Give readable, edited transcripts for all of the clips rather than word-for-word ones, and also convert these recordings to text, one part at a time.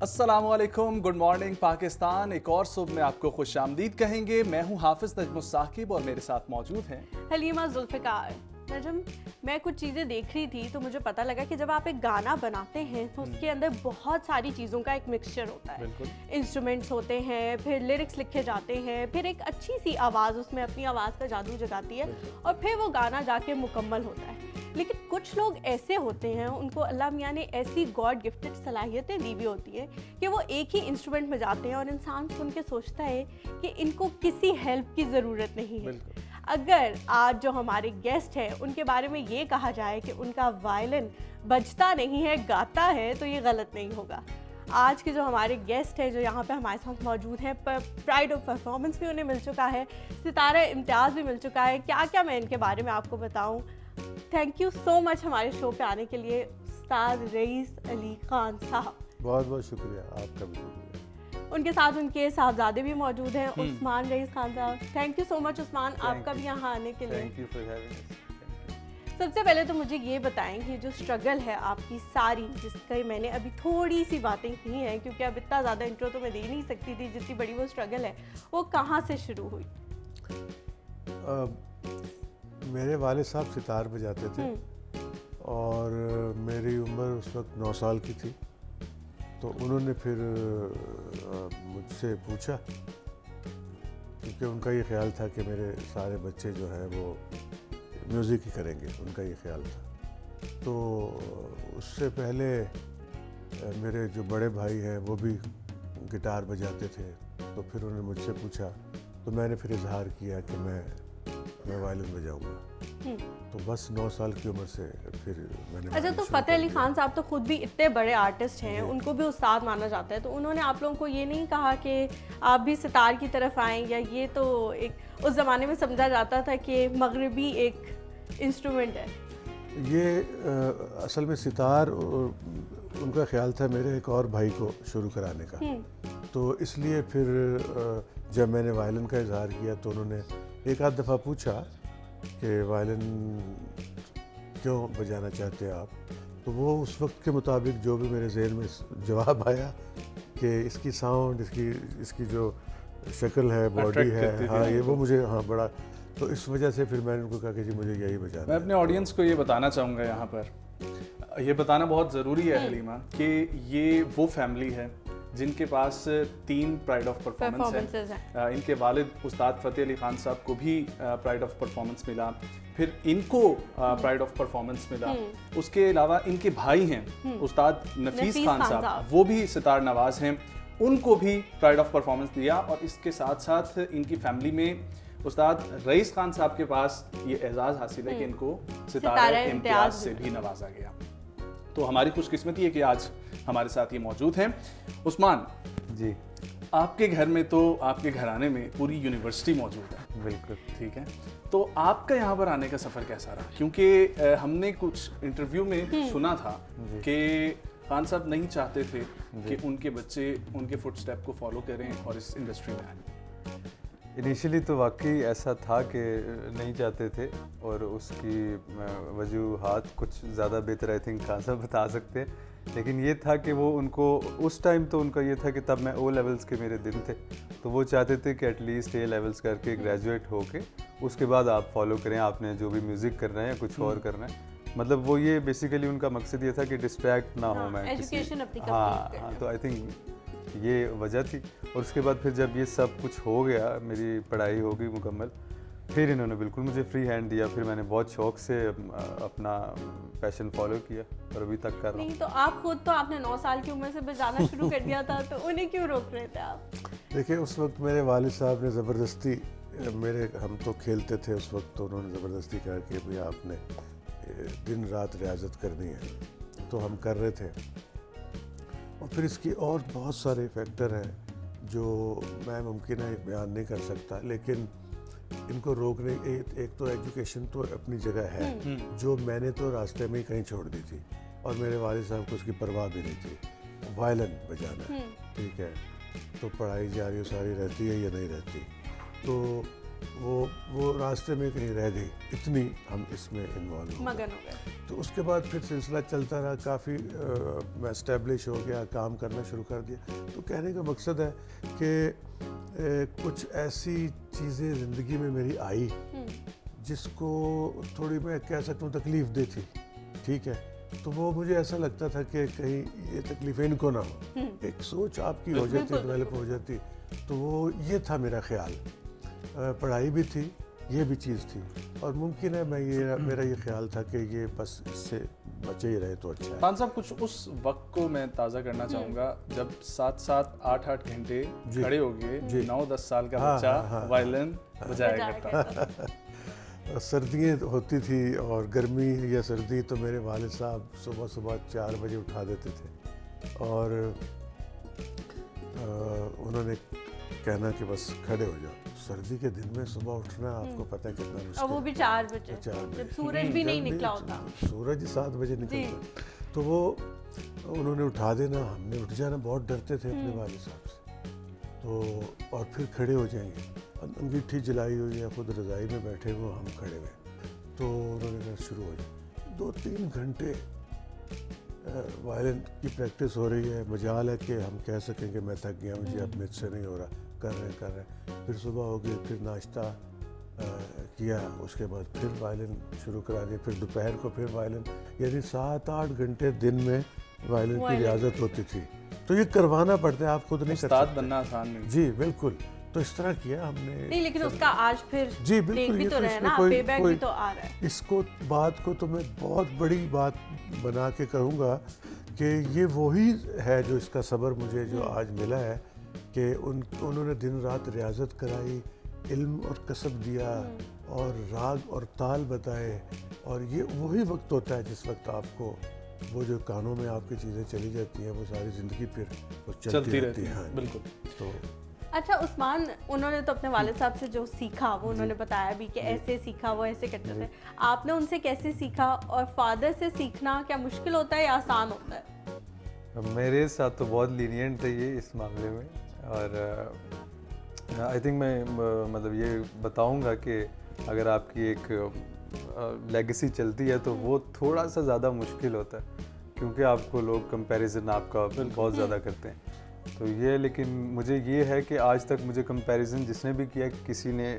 अस्सलामुअलैकुम, good morning Pakistan. एक और सुबह में आपको खुश आमदीद कहेंगे। मैं हूं हाफिज नजमुस साकिब और मेरे साथ मौजूद हैं हलीमा जुल्फ़िकार। नजम, मैं कुछ चीज़ें देख रही थी तो मुझे पता लगा कि जब आप एक गाना बनाते हैं तो उसके अंदर बहुत सारी चीज़ों का एक मिक्सचर होता है। इंस्ट्रूमेंट्स होते हैं, फिर लिरिक्स लिखे जाते हैं, फिर एक अच्छी सी आवाज़ उसमें अपनी आवाज़ का जादू जगाती है और फिर वो गाना जाके मुकम्मल होता है। लेकिन कुछ लोग ऐसे होते हैं, उनको अल्लाह मियाँ ने ऐसी गॉड गिफ्टेड सलाहियतें दी हुई होती है कि वो एक ही इंस्ट्रूमेंट में जाते हैं और इंसान सुन के सोचता है कि इनको किसी हेल्प की ज़रूरत नहीं है। अगर आज जो हमारे गेस्ट हैं उनके बारे में ये कहा जाए कि उनका वायलिन बजता नहीं है, गाता है, तो ये गलत नहीं होगा। आज के जो हमारे गेस्ट हैं जो यहाँ पे हमारे साथ मौजूद हैं, प्राइड ऑफ परफॉर्मेंस भी उन्हें मिल चुका है, सितारा इम्तियाज़ भी मिल चुका है। क्या क्या मैं इनके बारे में आपको बताऊँ। थैंक यू सो मच हमारे शो पे आने के लिए उस्ताद रईस अली खान साहब। बहुत बहुत शुक्रिया, आपका भी शुक्रिया। उनके साथ उनके साहबजादे भी मौजूद हैं, उस्मान रईस खान साहब। Thank you so much Usman, आपका भी यहाँ आने के लिए। Thank you for having us. सबसे पहले तो मुझे ये बताएं कि जो स्ट्रगल है आपकी सारी, जिसका मैंने अभी थोड़ी सी बातें की हैं क्योंकि अब इतना ज़्यादा इंट्रो तो मैं दे नहीं सकती थी, जितनी बड़ी वो स्ट्रगल है, वो कहाँ से शुरू हुई? मेरे वाले साहब सितार बजाते थे और मेरी उम्र उस वक्त 9 साल की थी। तो उन्होंने फिर मुझसे पूछा, क्योंकि उनका ये ख्याल था कि मेरे सारे बच्चे जो हैं वो म्यूज़िक ही करेंगे, उनका ये ख्याल था। तो उससे पहले मेरे जो बड़े भाई हैं वो भी गिटार बजाते थे। तो फिर उन्होंने मुझसे पूछा, तो मैंने फिर इजहार किया कि मैं वायलिन बजाऊंगा। तो बस 9 साल की उम्र से फिर मैंने। अच्छा, तो फतेह अली खान साहब तो खुद भी इतने बड़े आर्टिस्ट हैं, उनको भी उस्ताद माना जाता है, तो उन्होंने आप लोगों को ये नहीं कहा कि आप भी सितार की तरफ आएं? या ये तो एक उस ज़माने में समझा जाता था कि मगरबी एक इंस्ट्रूमेंट है। ये असल में सितार उनका ख्याल था मेरे एक और भाई को शुरू कराने का। तो इसलिए फिर जब मैंने वायलिन का इजहार किया तो उन्होंने एक आध दफ़ा पूछा कि वायलिन क्यों बजाना चाहते हैं आप। तो वो उस वक्त के मुताबिक जो भी मेरे ज़हन में जवाब आया कि इसकी साउंड, इसकी जो शक्ल है, बॉडी है, हाँ ये वो मुझे बड़ा। तो इस वजह से फिर मैंने उनको कहा कि जी मुझे यही बजाना है। मैं अपने ऑडियंस को ये बताना चाहूँगा, यहाँ पर ये बताना बहुत ज़रूरी है हलीमा कि ये वो फैमिली है जिनके पास 3 प्राइड ऑफ परफॉर्मेंस है। इनके वालिद उस्ताद फतेह अली खान साहब को भी प्राइड ऑफ परफॉर्मेंस मिला, फिर इनको प्राइड ऑफ परफॉर्मेंस मिला। उसके अलावा इनके भाई हैं उस्ताद नफीस खान साहब, वो भी सितार नवाज हैं, उनको भी प्राइड ऑफ परफॉर्मेंस दिया। और इसके साथ साथ इनकी फैमिली में उस्ताद रईस खान साहब के पास ये एजाज़ हासिल है कि इनको सितारा इम्तियाज़ से भी नवाजा गया। तो हमारी खुशकिस्मती है कि आज हमारे साथ ये मौजूद हैं। उस्मान जी, आपके घर में तो, आपके घराने में पूरी यूनिवर्सिटी मौजूद है। बिल्कुल ठीक है, तो आपका यहाँ पर आने का सफ़र कैसा रहा? क्योंकि हमने कुछ इंटरव्यू में सुना था कि खान साहब नहीं चाहते थे कि उनके बच्चे उनके फुटस्टेप को फॉलो करें और इस इंडस्ट्री में आए। इनिशियली तो वाकई ऐसा था कि नहीं चाहते थे, और उसकी वजूहात कुछ ज़्यादा बेहतर आई थिंक खान साहब बता सकते हैं। लेकिन ये था कि वो उनको उस टाइम तो उनका ये था कि तब मैं ओ लेवल्स के मेरे दिन थे, तो वो चाहते थे कि एटलीस्ट ए लेवल्स करके ग्रेजुएट होके उसके बाद आप फॉलो करें, आपने जो भी म्यूज़िक करना है या कुछ और करना है। मतलब वो ये बेसिकली उनका मकसद ये था कि डिस्ट्रैक्ट ना हो मैं एजुकेशन अपनी कंप्लीट हाँ, तो आई थिंक ये वजह थी। और उसके बाद फिर जब ये सब कुछ हो गया, मेरी पढ़ाई हो गई मुकम्मल, फिर इन्होंने बिल्कुल मुझे फ्री हैंड दिया। फिर मैंने बहुत शौक से अपना पैशन फॉलो किया और अभी तक कर रहा हूँ। नहीं तो आप खुद तो आपने 9 साल की उम्र से बजाना शुरू कर दिया था, तो उन्हें क्यों रोक रहे थे आप? देखिए, उस वक्त मेरे वालिद साहब ने ज़बरदस्ती हम तो खेलते थे उस वक्त, तो उन्होंने ज़बरदस्ती कहा कि भाई आपने दिन रात रियाजत करनी है, तो हम कर रहे थे। और फिर इसकी और बहुत सारे फैक्टर हैं जो मैं मुमकिन है बयान नहीं कर सकता, लेकिन इनको रोकने एक तो एजुकेशन तो अपनी जगह है, जो मैंने तो रास्ते में ही कहीं छोड़ दी थी, और मेरे वालिद साहब को उसकी परवाह भी नहीं थी। वायलिन बजाना, ठीक है, तो पढ़ाई जारी सारी रहती है या नहीं रहती। तो वो रास्ते में कहीं रह गई, इतनी हम इसमें इन्वॉल्व हो मगन हो गए। तो उसके बाद फिर सिलसिला चलता रहा, काफ़ी मैं इस्टेब्लिश हो गया, काम करना शुरू कर दिया। तो कहने का मकसद है कि कुछ ऐसी चीज़ें ज़िंदगी में मेरी आई जिसको थोड़ी मैं कह सकता हूँ तकलीफ़ दी थी, ठीक है। तो वो मुझे ऐसा लगता था कि कहीं ये तकलीफ इनको ना हो, एक सोच आपकी हो जाती, डेवलप हो जाती। तो वो ये था मेरा ख्याल, पढ़ाई भी थी, ये भी चीज़ थी, और मुमकिन है मेरा ये ख्याल था कि ये बस इससे बचे ही रहे तो अच्छा है। खान साहब, कुछ उस वक्त को मैं ताज़ा करना चाहूँगा जब 7-7, 8-8 घंटे खड़े हो गए 9-10 साल का बच्चा वायलिन बजाया करता था। सर्दियाँ होती थी और गर्मी या सर्दी, तो मेरे वालिद साहब सुबह सुबह 4 बजे उठा देते थे और उन्होंने कहना कि बस खड़े हो जाओ। सर्दी के दिन में सुबह उठना आपको पता है कितना मुश्किल, और वो भी 4 बजे जब सूरज भी नहीं निकला होता। सूरज 7 बजे निकलता, तो वो उन्होंने उठा देना, हमने उठ जाना, बहुत डरते थे अपने वालिद साहब से। तो और फिर खड़े हो जाएंगे, अंगीठी जलाई हुई या खुद रज़ाई में बैठे हुए, हम खड़े हुए, तो उन्होंने कहा शुरू हो जाए। 2-3 घंटे वायलिन की प्रैक्टिस हो रही है, मजाल है कि हम कह सकें कि मैं थक गया हूँ जी, अब मुझसे नहीं हो रहा, कर रहे हैं। फिर सुबह हो गई, फिर नाश्ता किया, उसके बाद फिर वायलिन शुरू करा दिया, फिर दोपहर को फिर वायलिन, यानी 7-8 घंटे दिन में वायलिन की रियाजत होती थी। तो ये करवाना पड़ता है, आप खुद नहीं कर सकते, बनना आसान नहीं। जी बिल्कुल। तो इस तरह किया हमने। नहीं, लेकिन उसका आज फिर जी बिल्कुल, भी तो रहे ना, पेबैक भी तो आ रहा है। इसको बात को तो मैं बहुत बड़ी बात बना के कहूँगा कि ये वही है जो इसका सब्र मुझे जो आज मिला है, कि उन्होंने दिन रात रियाजत कराई, इल्म और कसब दिया और राग और ताल बताए, और ये वही वक्त होता है जिस वक्त आपको वो जो कानों में आपकी चीज़ें चली जाती हैं, वो सारी ज़िंदगी फिर वो चलती रहती है। हाँ बिल्कुल। तो अच्छा उस्मान, उन्होंने तो अपने वालिद साहब से जो सीखा वो उन्होंने बताया भी कि ऐसे सीखा, वो ऐसे करते थे। आपने उनसे कैसे सीखा, और फादर से सीखना क्या मुश्किल होता है या आसान होता है? मेरे साथ तो बहुत लीनियंट थे ये इस मामले में, और आई थिंक मैं मतलब ये बताऊंगा कि अगर आपकी एक लेगेसी चलती है तो वो थोड़ा सा ज़्यादा मुश्किल होता है, क्योंकि आपको लोग कंपैरिजन आपका बहुत ज़्यादा करते हैं। तो ये, लेकिन मुझे ये है कि आज तक मुझे कंपैरिजन जिसने भी किया, किसी ने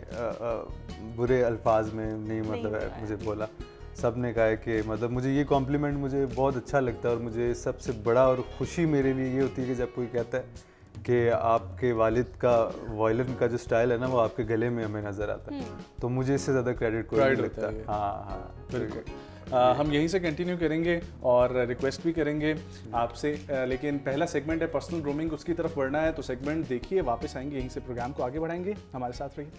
बुरे अल्फाज में नहीं मतलब मुझे बोला, सब ने कहा है कि मतलब मुझे ये कॉम्प्लीमेंट मुझे बहुत अच्छा लगता है, और मुझे सबसे बड़ा और खुशी मेरे लिए ये होती है कि जब कोई कहता है कि आपके वालिद का वायलिन का जो स्टाइल है ना, वो आपके गले में हमें नज़र आता है, तो मुझे इससे ज़्यादा क्रेडिट कोई नहीं लगता। हाँ बिल्कुल। हम यहीं से कंटिन्यू करेंगे और रिक्वेस्ट भी करेंगे आपसे, लेकिन पहला सेगमेंट है पर्सनल ग्रूमिंग, उसकी तरफ बढ़ना है, तो सेगमेंट देखिए, वापस आएंगे, यहीं से प्रोग्राम को आगे बढ़ाएंगे। हमारे साथ रहिए।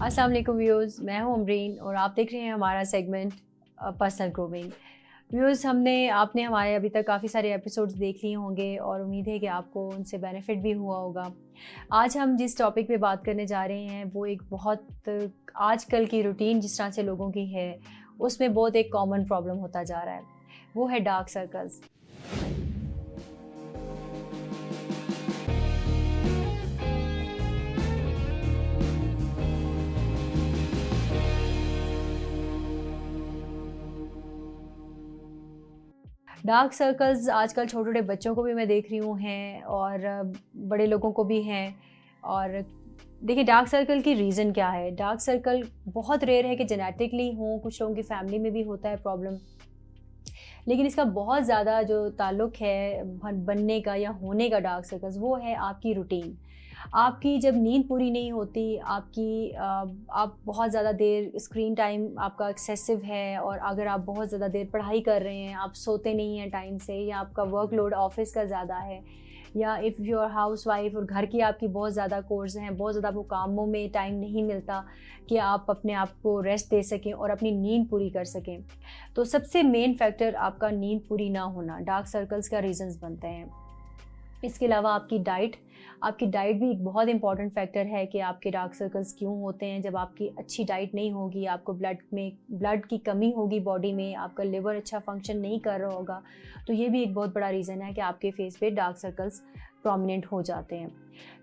अस्सलाम वालेकुम व्यूअर्स, मैं हूं अमरीन और आप देख रहे हैं हमारा सेगमेंट पर्सनल ग्रूमिंग। व्यूअर्स, आपने हमारे अभी तक काफ़ी सारे एपिसोड्स देख लिए होंगे और उम्मीद है कि आपको उनसे बेनिफिट भी हुआ होगा। आज हम जिस टॉपिक पे बात करने जा रहे हैं वो एक बहुत आजकल की रूटीन जिस तरह से लोगों की है, उसमें बहुत एक कॉमन प्रॉब्लम होता जा रहा है, वो है डार्क सर्कल्स। डार्क सर्कल्स आजकल छोटे छोटे बच्चों को भी मैं देख रही हूँ हैं, और बड़े लोगों को भी हैं। और देखिए, डार्क सर्कल की रीज़न क्या है? डार्क सर्कल बहुत रेयर है कि जेनेटिकली हो, कुछ लोगों की फैमिली में भी होता है प्रॉब्लम, लेकिन इसका बहुत ज़्यादा जो ताल्लुक़ है बनने का या होने का डार्क सर्कल्स, वो है आपकी रूटीन। आपकी जब नींद पूरी नहीं होती, आप बहुत ज़्यादा देर स्क्रीन टाइम आपका एक्सेसिव है, और अगर आप बहुत ज़्यादा देर पढ़ाई कर रहे हैं, आप सोते नहीं हैं टाइम से, या आपका वर्कलोड ऑफिस का ज़्यादा है, या इफ़ यूर हाउस वाइफ और घर की आपकी बहुत ज़्यादा कोर्स हैं, बहुत ज़्यादा आपको कामों में टाइम नहीं मिलता कि आप अपने आप को रेस्ट दे सकें और अपनी नींद पूरी कर सकें, तो सबसे मेन फैक्टर आपका नींद पूरी ना होना डार्क सर्कल्स का रीजंस बनते हैं। इसके अलावा आपकी डाइट भी एक बहुत इंपॉर्टेंट फैक्टर है कि आपके डार्क सर्कल्स क्यों होते हैं। जब आपकी अच्छी डाइट नहीं होगी, आपको ब्लड की कमी होगी बॉडी में, आपका लिवर अच्छा फंक्शन नहीं कर रहा होगा, तो ये भी एक बहुत बड़ा रीज़न है कि आपके फेस पे डार्क सर्कल्स प्रोमिनेंट हो जाते हैं।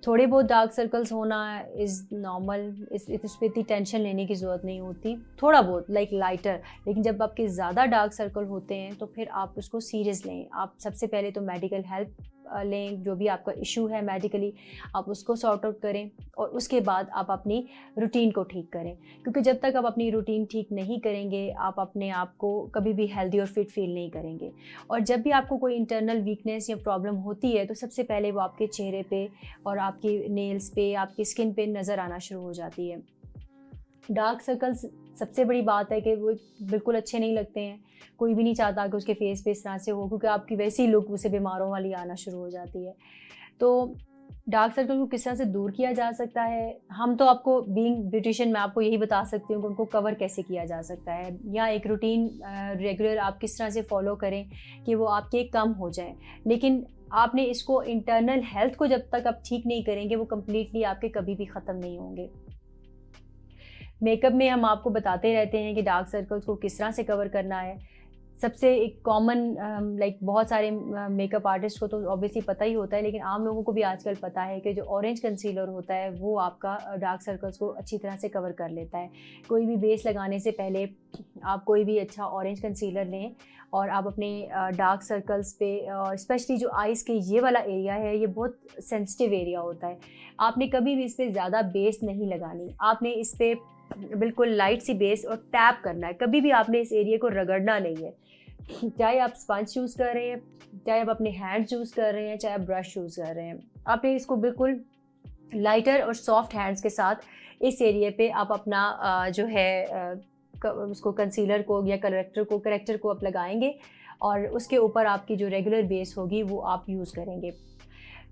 थोड़े बहुत डार्क सर्कल्स होना इज़ नॉर्मल, इस पर इतनी टेंशन लेने की ज़रूरत नहीं होती, थोड़ा बहुत लाइटर। लेकिन जब आपके ज़्यादा डार्क सर्कल होते हैं तो फिर आप उसको सीरियस लें। आप सबसे पहले तो मेडिकल हेल्प लें, जो भी आपका इशू है मेडिकली आप उसको सॉर्ट आउट करें, और उसके बाद आप अपनी रूटीन को ठीक करें, क्योंकि जब तक आप अपनी रूटीन ठीक नहीं करेंगे आप अपने आप को कभी भी हेल्दी और फिट फील नहीं करेंगे। और जब भी आपको कोई इंटरनल वीकनेस या प्रॉब्लम होती है तो सबसे पहले वो आपके चेहरे पे और आपकी नेल्स पे, आपकी स्किन पे नज़र आना शुरू हो जाती है। डार्क सर्कल्स सबसे बड़ी बात है कि वो बिल्कुल अच्छे नहीं लगते हैं, कोई भी नहीं चाहता कि उसके फेस पे इस तरह से हो, क्योंकि आपकी वैसी लुक उसे बीमारों वाली आना शुरू हो जाती है। तो डार्क सर्कल को किस तरह से दूर किया जा सकता है, हम तो आपको बीइंग ब्यूटिशियन मैं आपको यही बता सकती हूँ कि उनको कवर कैसे किया जा सकता है, या एक रूटीन रेगुलर आप किस तरह से फॉलो करें कि वो आपके कम हो जाए। लेकिन आपने इसको इंटरनल हेल्थ को जब तक आप ठीक नहीं करेंगे वो कम्प्लीटली आपके कभी भी ख़त्म नहीं होंगे। मेकअप में हम आपको बताते रहते हैं कि डार्क सर्कल्स को किस तरह से कवर करना है। सबसे एक कॉमन बहुत सारे मेकअप आर्टिस्ट को तो ऑब्वियसली पता ही होता है, लेकिन आम लोगों को भी आजकल पता है कि जो ऑरेंज कंसीलर होता है वो आपका डार्क सर्कल्स को अच्छी तरह से कवर कर लेता है। कोई भी बेस लगाने से पहले आप कोई भी अच्छा ऑरेंज कंसीलर लें और आप अपने डार्क सर्कल्स पे, स्पेशली जो आइज़ के ये वाला एरिया है ये बहुत सेंसिटिव एरिया होता है, आपने कभी भी इस पर ज़्यादा बेस नहीं लगानी, आपने इस पर बिल्कुल लाइट सी बेस और टैप करना है। कभी भी आपने इस एरिया को रगड़ना नहीं है, चाहे आप स्पंज यूज़ कर रहे हैं, चाहे आप अपने हैंड्स यूज़ कर रहे हैं, चाहे आप ब्रश यूज़ कर रहे हैं, आपने इसको बिल्कुल लाइटर और सॉफ्ट हैंड्स के साथ इस एरिया पे आप अपना जो है उसको कंसीलर को या करेक्टर को आप लगाएंगे और उसके ऊपर आपकी जो रेगुलर बेस होगी वो आप यूज़ करेंगे।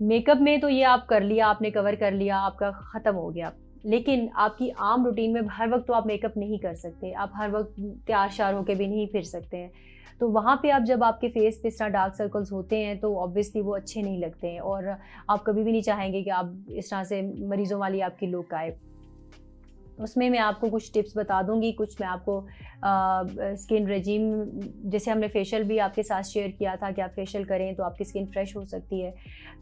मेकअप में तो ये आप कर लिया, आपने कवर कर लिया, आपका ख़त्म हो गया। लेकिन आपकी आम रूटीन में हर वक्त तो आप मेकअप नहीं कर सकते, आप हर वक्त तैयार श्यार होकर भी नहीं फिर सकते हैं। तो वहाँ पे आप जब आपके फेस पे इस तरह डार्क सर्कल्स होते हैं तो ऑब्वियसली वो अच्छे नहीं लगते हैं, और आप कभी भी नहीं चाहेंगे कि आप इस तरह से मरीज़ों वाली आपकी लुक आए। उसमें मैं आपको कुछ टिप्स बता दूंगी, कुछ मैं आपको स्किन रेजिम, जैसे हमने फेशियल भी आपके साथ शेयर किया था कि आप फेशियल करें तो आपकी स्किन फ्रेश हो सकती है।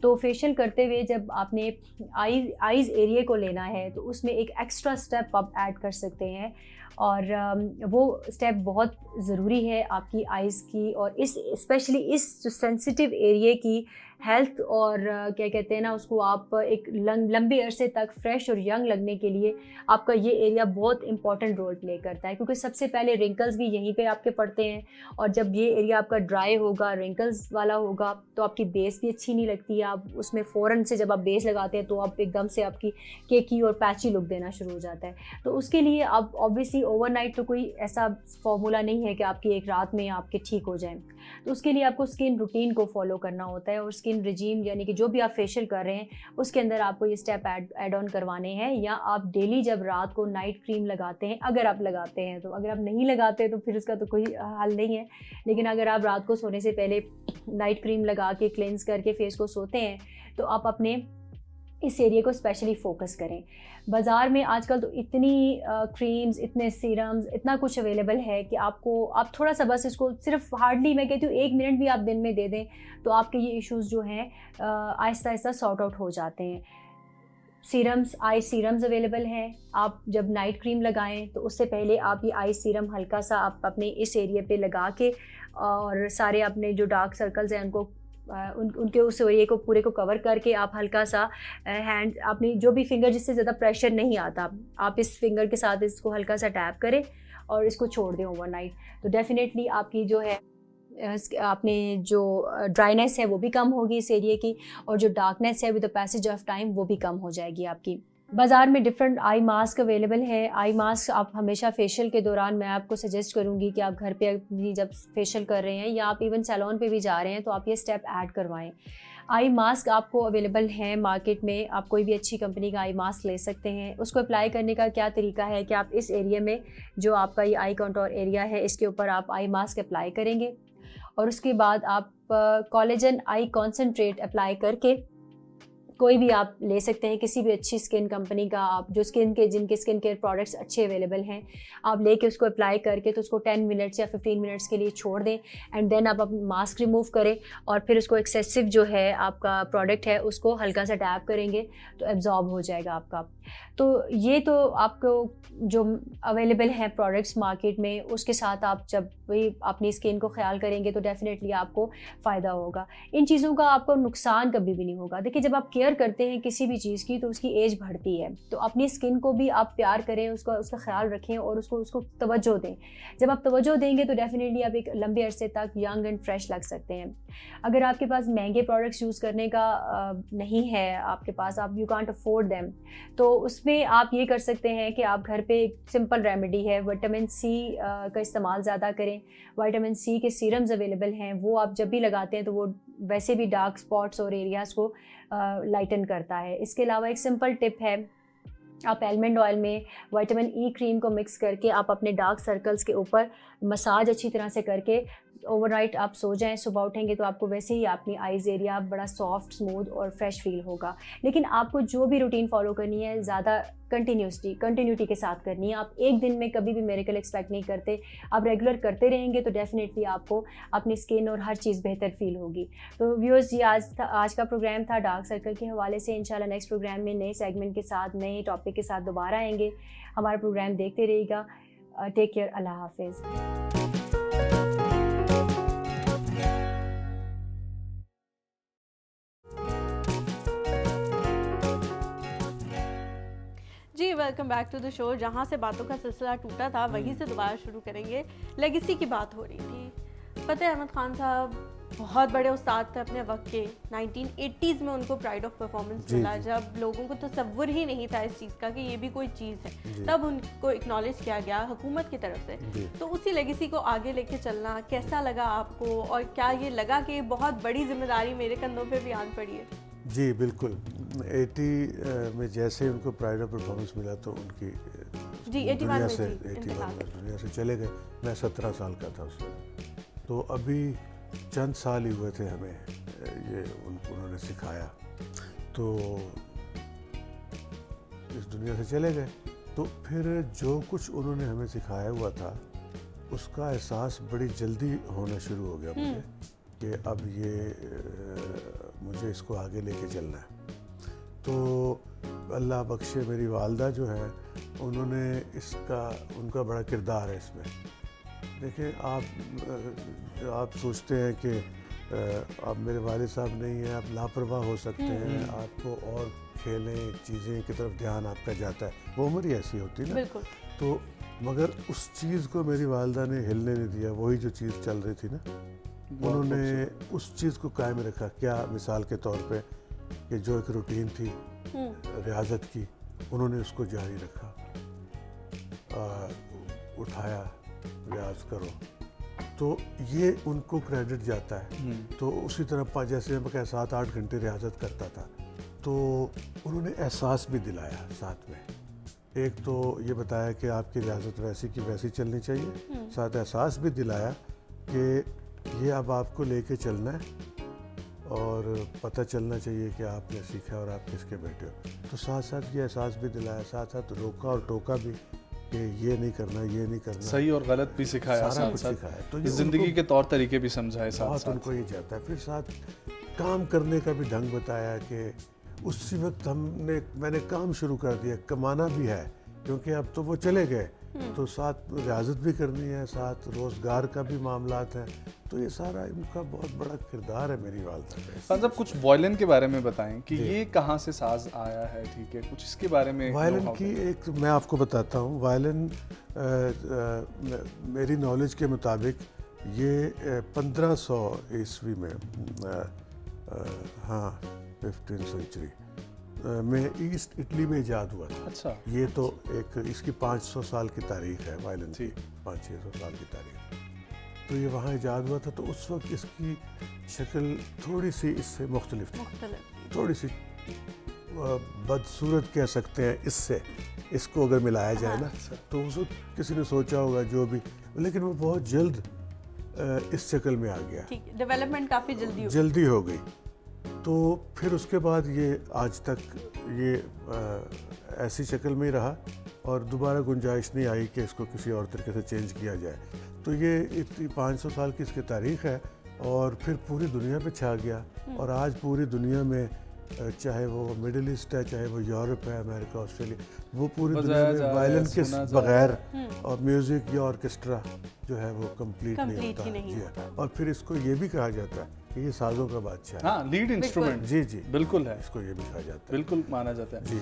तो फेशियल करते हुए जब आपने आईज़ एरिया को लेना है तो उसमें एक एक्स्ट्रा स्टेप आप ऐड कर सकते हैं, और वो स्टेप बहुत ज़रूरी है आपकी आइज़ की और इस स्पेशली इस जो सेंसिटिव एरिया की हेल्थ और क्या कहते हैं ना उसको आप एक लंबे अरसे तक फ्रेश और यंग लगने के लिए आपका ये एरिया बहुत इंपॉर्टेंट रोल प्ले करता है, क्योंकि सबसे पहले रिंकल्स भी यहीं पे आपके पड़ते हैं, और जब ये एरिया आपका ड्राई होगा, रिंकल्स वाला होगा, तो आपकी बेस भी अच्छी नहीं लगती है। आप उसमें फ़ौरन से जब आप बेस लगाते हैं तो आप एकदम से आपकी केकी और पैची लुक देना शुरू हो जाता है। तो उसके लिए आप ऑब्वियसली ओवरनाइट तो कोई ऐसा फॉर्मूला नहीं है कि आपकी एक रात में आपके ठीक हो जाए, तो उसके लिए आपको स्किन रूटीन को फॉलो करना होता है, और स्किन रेजिम यानी कि जो भी आप फेशियल कर रहे हैं उसके अंदर आपको ये स्टेप ऐड ऑन करवाने हैं। या आप डेली जब रात को नाइट क्रीम लगाते हैं, अगर आप लगाते हैं तो, अगर आप नहीं लगाते तो फिर उसका तो कोई हल नहीं है, लेकिन अगर आप रात को सोने से पहले नाइट क्रीम लगा के क्लेंस करके फेस को सोते हैं तो आप अपने इस एरिया को स्पेशली फोकस करें। बाज़ार में आजकल तो इतनी क्रीम्स, इतने सीरम्स, इतना कुछ अवेलेबल है कि आप थोड़ा सा बस इसको सिर्फ हार्डली मैं कहती हूँ 1 मिनट भी आप दिन में दे दें तो आपके ये इश्यूज़ जो हैं आहिस्ता आहिस्ता सॉर्ट आउट हो जाते हैं। सीरम्स, आई सीरम्स अवेलेबल हैं, आप जब नाइट क्रीम लगाएं तो उससे पहले आप ये आई सीरम हल्का सा आप अपने इस एरिया पे लगा के और सारे अपने जो डार्क सर्कल्स हैं उनको उनके उस एरिया को पूरे को कवर करके आप हल्का सा हैंड अपनी जो भी फिंगर जिससे ज़्यादा प्रेशर नहीं आता, आप इस फिंगर के साथ इसको हल्का सा टैप करें और इसको छोड़ दें ओवरनाइट, तो डेफिनेटली आपकी जो है आपने जो ड्राइनेस है वो भी कम होगी इस एरिया की, और जो डार्कनेस है with the passage of time वो भी कम हो जाएगी आपकी। बाज़ार में डिफरेंट आई मास्क अवेलेबल है। आई मास्क आप हमेशा फेशियल के दौरान मैं आपको सजेस्ट करूँगी कि आप घर पे भी जब फेशियल कर रहे हैं या आप इवन सैलून पे भी जा रहे हैं तो आप ये स्टेप ऐड करवाएं। आई मास्क आपको अवेलेबल है मार्केट में, आप कोई भी अच्छी कंपनी का आई मास्क ले सकते हैं। उसको अप्लाई करने का क्या तरीका है कि आप इस एरिया में जो आपका ये आई कंटूर एरिया है इसके ऊपर आप आई मास्क अप्लाई करेंगे, और उसके बाद आप कोलेजन आई कॉन्सेंट्रेट अप्लाई करके कोई भी आप ले सकते हैं, किसी भी अच्छी स्किन कंपनी का, आप जो जिनके स्किन केयर प्रोडक्ट्स अच्छे अवेलेबल हैं, आप लेके उसको अप्लाई करके तो उसको 10 मिनट्स या 15 मिनट्स के लिए छोड़ दें एंड देन आप अपना मास्क रिमूव करें और फिर उसको एक्सेसिव जो है आपका प्रोडक्ट है उसको हल्का सा टैप करेंगे तो एब्जॉर्ब हो जाएगा आपका। तो ये तो आपको जो अवेलेबल हैं प्रोडक्ट्स मार्केट में, उसके साथ आप जब भी अपनी स्किन को ख्याल करेंगे तो डेफिनेटली आपको फ़ायदा होगा। इन चीज़ों का आपको नुकसान कभी भी नहीं होगा। देखिए, जब आप केयर करते हैं किसी भी चीज़ की तो उसकी एज बढ़ती है, तो अपनी स्किन को भी आप प्यार करें, उसका ख्याल रखें और उसको तवज्जो दें। जब आप तवज्जो देंगे तो डेफिनेटली आप एक लंबे अरसे तक यंग एंड फ्रेश लग सकते हैं। अगर आपके पास महंगे प्रोडक्ट्स यूज़ करने का नहीं है, आपके पास, आप यू कांट अफोर्ड देम, तो उसमें आप ये कर सकते हैं कि आप घर पे एक सिंपल रेमेडी है, विटामिन सी का इस्तेमाल ज़्यादा करें। विटामिन सी के सीरम्स अवेलेबल हैं, वो आप जब भी लगाते हैं तो वो वैसे भी डार्क स्पॉट्स और एरियाज़ को लाइटन करता है। इसके अलावा एक सिंपल टिप है, आप आलमंड ऑयल में विटामिन ई क्रीम को मिक्स करके आप अपने डार्क सर्कल्स के ऊपर मसाज अच्छी तरह से करके ओवरनाइट आप सो जाएं, सुबह उठेंगे तो आपको वैसे ही अपनी आइज़ एरिया बड़ा सॉफ्ट, स्मूथ और फ्रेश फील होगा। लेकिन आपको जो भी रूटीन फॉलो करनी है ज़्यादा कंटिन्यूटी के साथ करनी है। आप एक दिन में कभी भी मिरेकल एक्सपेक्ट नहीं करते, आप रेगुलर करते रहेंगे तो डेफिनेटली आपको अपनी स्किन और हर चीज़ बेहतर फील होगी। तो व्यूअर्स, ये आज का प्रोग्राम था डार्क सर्कल के हवाले से। इंशाल्लाह नेक्स्ट प्रोग्राम में नए सेगमेंट के साथ, नए टॉपिक के साथ दोबारा आएंगे। हमारा प्रोग्राम देखते रहिएगा। टेक केयर, अल्लाह हाफिज़। जी, welcome back to the show. जहाँ से बातों का सिलसिला टूटा था वहीं से दोबारा शुरू करेंगे। लेगेसी की बात हो रही थी। फ़तेह अहमद ख़ान साहब बहुत बड़े उस्ताद थे अपने वक्त के। 1980s में उनको प्राइड ऑफ परफॉर्मेंस मिला, जब लोगों को तसव्वुर ही नहीं था इस चीज़ का कि ये भी कोई चीज़ है। तब उनको एक्नॉलेज किया गया हुकूमत की तरफ से। तो उसी लेगेसी को आगे लेके चलना कैसा लगा आपको, और क्या ये लगा कि बहुत बड़ी जिम्मेदारी मेरे कंधों पे भी आन पड़ी है? जी बिल्कुल। 80 में जैसे उनको प्राइड ऑफ परफॉर्मेंस मिला तो उनकी दुनिया से चले गए। मैं 17 साल का था उस समय। तो अभी चंद साल ही हुए थे हमें ये उन्होंने सिखाया, तो इस दुनिया से चले गए। तो फिर जो कुछ उन्होंने हमें सिखाया हुआ था उसका एहसास बड़ी जल्दी होना शुरू हो गया मुझे कि अब ये मुझे इसको आगे लेके चलना है। तो अल्लाह बख्शे मेरी वालदा जो है, उन्होंने उनका बड़ा किरदार है इसमें। देखिए, आप सोचते हैं कि अब मेरे वालिद साहब नहीं हैं, आप लापरवाह हो सकते हैं, आपको और खेलें चीज़ें की तरफ ध्यान आपका जाता है, वो उम्र ही ऐसी होती है ना। तो मगर उस चीज़ को मेरी वालदा ने हिलने नहीं दिया। वही जो चीज़ चल रही थी ना, उन्होंने उस चीज़ को कायम रखा। क्या मिसाल के तौर पे कि जो एक रूटीन थी रियाजत की, उन्होंने उसको जारी रखा। उठाया, रियाज करो, तो ये उनको क्रेडिट जाता है। तो उसी तरह जैसे मैं 7-8 घंटे रियाजत करता था, तो उन्होंने एहसास भी दिलाया साथ में। एक तो ये बताया कि आपकी रियाजत वैसी की वैसी चलनी चाहिए, साथ एहसास भी दिलाया कि ये अब आपको लेके चलना है और पता चलना चाहिए कि आपने सीखा और आप किसके बेटे हो। तो साथ साथ ये एहसास भी दिलाया, साथ साथ रोका और टोका भी कि ये नहीं करना, ये नहीं करना, सही और गलत भी सिखाया, सारा कुछ सिखाया। तो ये जिंदगी के तौर तरीके भी समझाए साथ। उनको ये जाता है। फिर साथ काम करने का भी ढंग बताया कि उसी वक्त मैंने काम शुरू कर दिया, कमाना भी है क्योंकि अब तो वो चले गए, तो साथ रियाजत भी करनी है, साथ रोज़गार का भी मामलात है। तो ये सारा इनका बहुत बड़ा किरदार है मेरी वालदा का। जब कुछ वायलिन के बारे में बताएं कि ये कहाँ से साज आया है, ठीक है, कुछ इसके बारे में। वायलिन की एक मैं आपको बताता हूँ। वायलिन मेरी नॉलेज के मुताबिक ये 1500 ईस्वी में, हाँ 15th सेंचुरी में ईस्ट इटली में इजाद हुआ था। अच्छा। ये तो एक इसकी 500 साल की तारीख है वायलिन की, 500-600 साल की तारीख। तो ये वहाँ इजाद हुआ था, तो उस वक्त इसकी शक्ल थोड़ी सी इससे मुख्तलिफ थी, थोड़ी सी बदसूरत कह सकते हैं इससे। इसको अगर मिलाया जाए ना, तो उस वक्त किसी ने सोचा होगा जो भी, लेकिन वो बहुत जल्द इस शक्ल में आ गया। डेवलपमेंट काफ़ी जल्दी हो गई। तो फिर उसके बाद ये आज तक ये ऐसी शक्ल में ही रहा और दोबारा गुंजाइश नहीं आई कि इसको किसी और तरीके से चेंज किया जाए। तो ये 500 साल की इसकी तारीख़ है और फिर पूरी दुनिया पे छा गया और आज पूरी दुनिया में चाहे वो मिडिल ईस्ट है, चाहे वो यूरोप है, अमेरिका, ऑस्ट्रेलिया, वो पूरी दुनिया में वायलिन के बगैर और म्यूज़िक या ऑर्केस्ट्रा जो है वो कंप्लीट नहीं होता। जी, और फिर इसको ये भी कहा जाता है कि ये साजों का बादशाह है। हाँ, लीड इंस्ट्रूमेंट। जी जी बिल्कुल है, इसको ये भी कहा जाता है, बिल्कुल माना जाता है जी।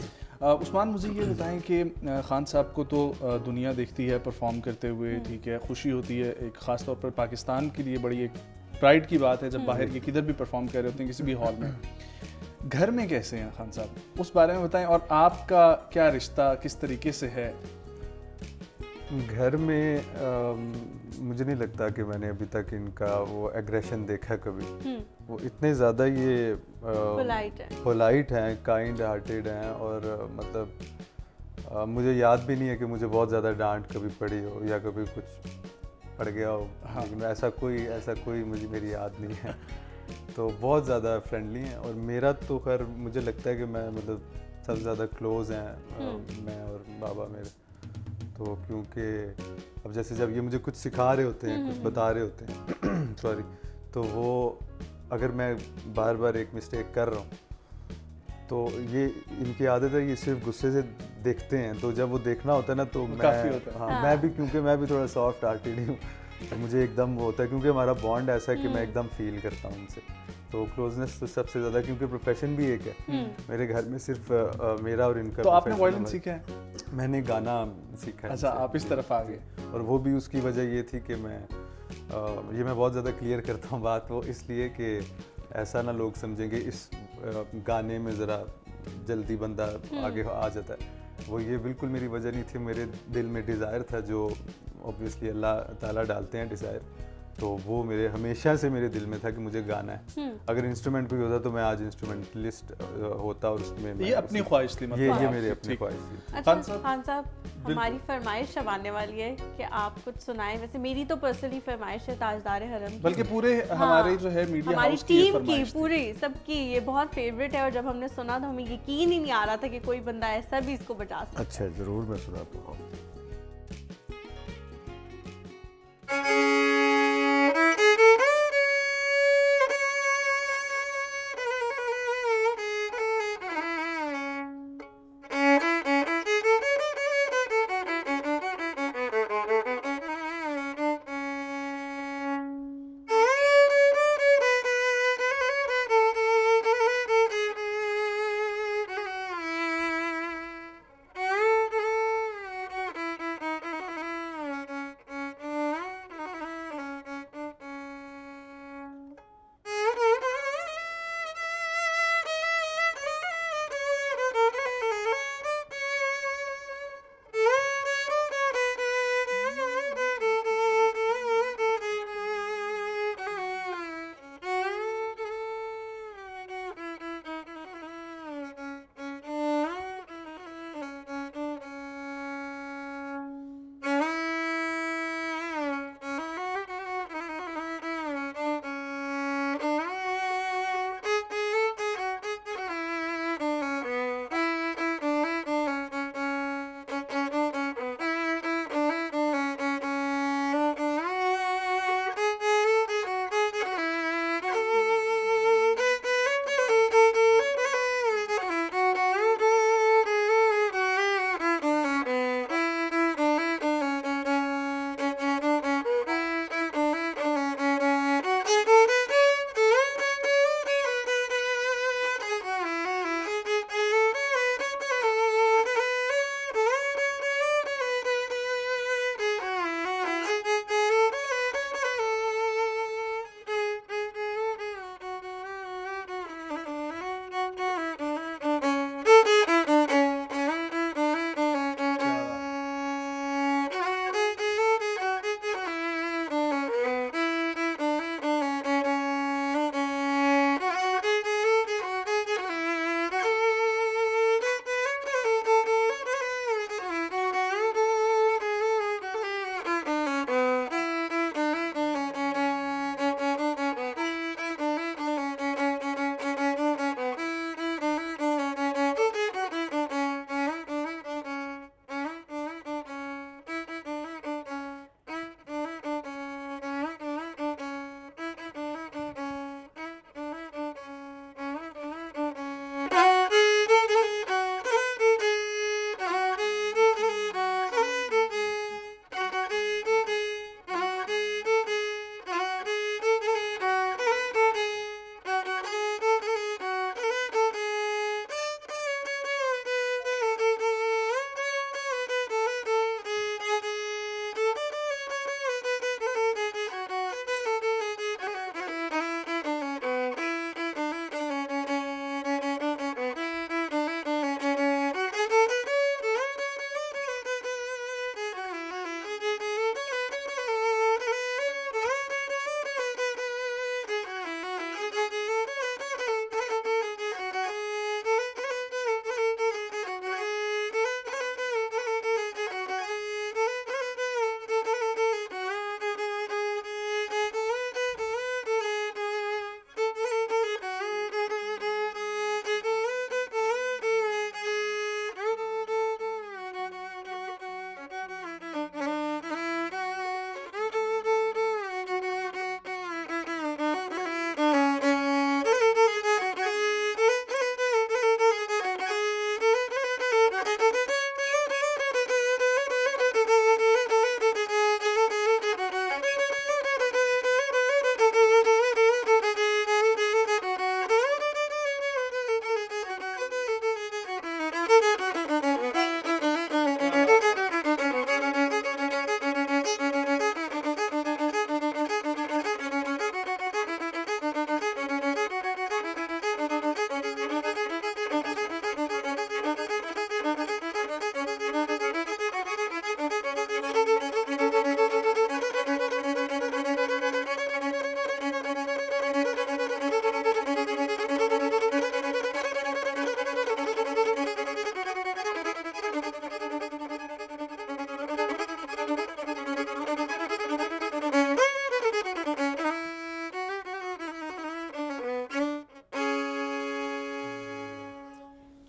उस्मान, मुझे ये बताएं कि खान साहब को तो दुनिया देखती है परफॉर्म करते हुए, ठीक है, खुशी होती है, एक ख़ास तौर पर पाकिस्तान के लिए बड़ी एक प्राइड की बात है जब बाहर के किधर भी परफॉर्म कर रहे होते हैं किसी भी हॉल में। घर में कैसे हैं खान साहब, उस बारे में बताएं, और आपका क्या रिश्ता किस तरीके से है? घर में मुझे नहीं लगता कि मैंने अभी तक इनका वो एग्रेशन देखा कभी। वो इतने ज़्यादा ये पोलाइट हैं, काइंड हार्टेड हैं, और मतलब मुझे याद भी नहीं है कि मुझे बहुत ज़्यादा डांट कभी पड़ी हो या कभी कुछ पड़ गया हो। हाँ। लेकिन ऐसा कोई मेरी याद नहीं है। तो बहुत ज़्यादा फ्रेंडली हैं, और मेरा तो खैर मुझे लगता है कि मैं मतलब सबसे ज़्यादा क्लोज़ हैं मैं और बाबा मेरे। तो क्योंकि अब जैसे जब ये मुझे कुछ सिखा रहे होते हैं, कुछ बता रहे होते हैं सॉरी, तो वो अगर मैं बार बार एक मिस्टेक कर रहा हूँ तो ये इनकी आदत है, ये सिर्फ गुस्से से देखते हैं। तो जब वो देखना होता है ना तो मैं भी, क्योंकि मैं भी थोड़ा सॉफ्ट हार्टेड हूँ, तो मुझे एकदम वो होता है, क्योंकि हमारा बॉन्ड ऐसा है कि मैं एकदम फील करता हूँ उनसे। तो क्लोजनेस तो सबसे ज़्यादा, क्योंकि प्रोफेशन भी एक है मेरे घर में, सिर्फ मेरा और इनका। तो आपने वायलिन सीखा है? मैंने गाना सीखा है। अच्छा, आप इस तरफ आ गए। और वो भी उसकी वजह ये थी कि मैं बहुत ज़्यादा क्लियर करता हूँ बात, वो इसलिए कि ऐसा ना लोग समझेंगे इस गाने में ज़रा जल्दी बंदा आगे आ जाता है। वो ये बिल्कुल मेरी वजह नहीं थी, मेरे दिल में डिज़ायर था, जो ऑब्वियसली अल्लाह ताला डालते हैं डिज़ायर, तो वो मेरे हमेशा से मेरे दिल में था कि मुझे गाना है। अगर इंस्ट्रूमेंट भी होता तो मैं आज इंस्ट्रूमेंटलिस्ट होता, और उसमें ये अपनी ख्वाहिश थी, मतलब ये मेरी अपनी ख्वाहिश थी। अच्छा खान साहब, हमारी फरमाइश अब आने वाली है कि आप कुछ सुनाएं। वैसे मेरी तो पर्सनली फरमाइश है ताजदार हरम, बल्कि पूरे हमारे जो है मीडिया हमारी हाउस टीम की पूरी सबकी ये बहुत फेवरेट है, और जब हमने सुना तो हमें यकीन ही नहीं आ रहा था कि कोई बंदा ऐसा भी इसको बजा सकता है। अच्छा, ज़रूर मैं सुनाता हूँ।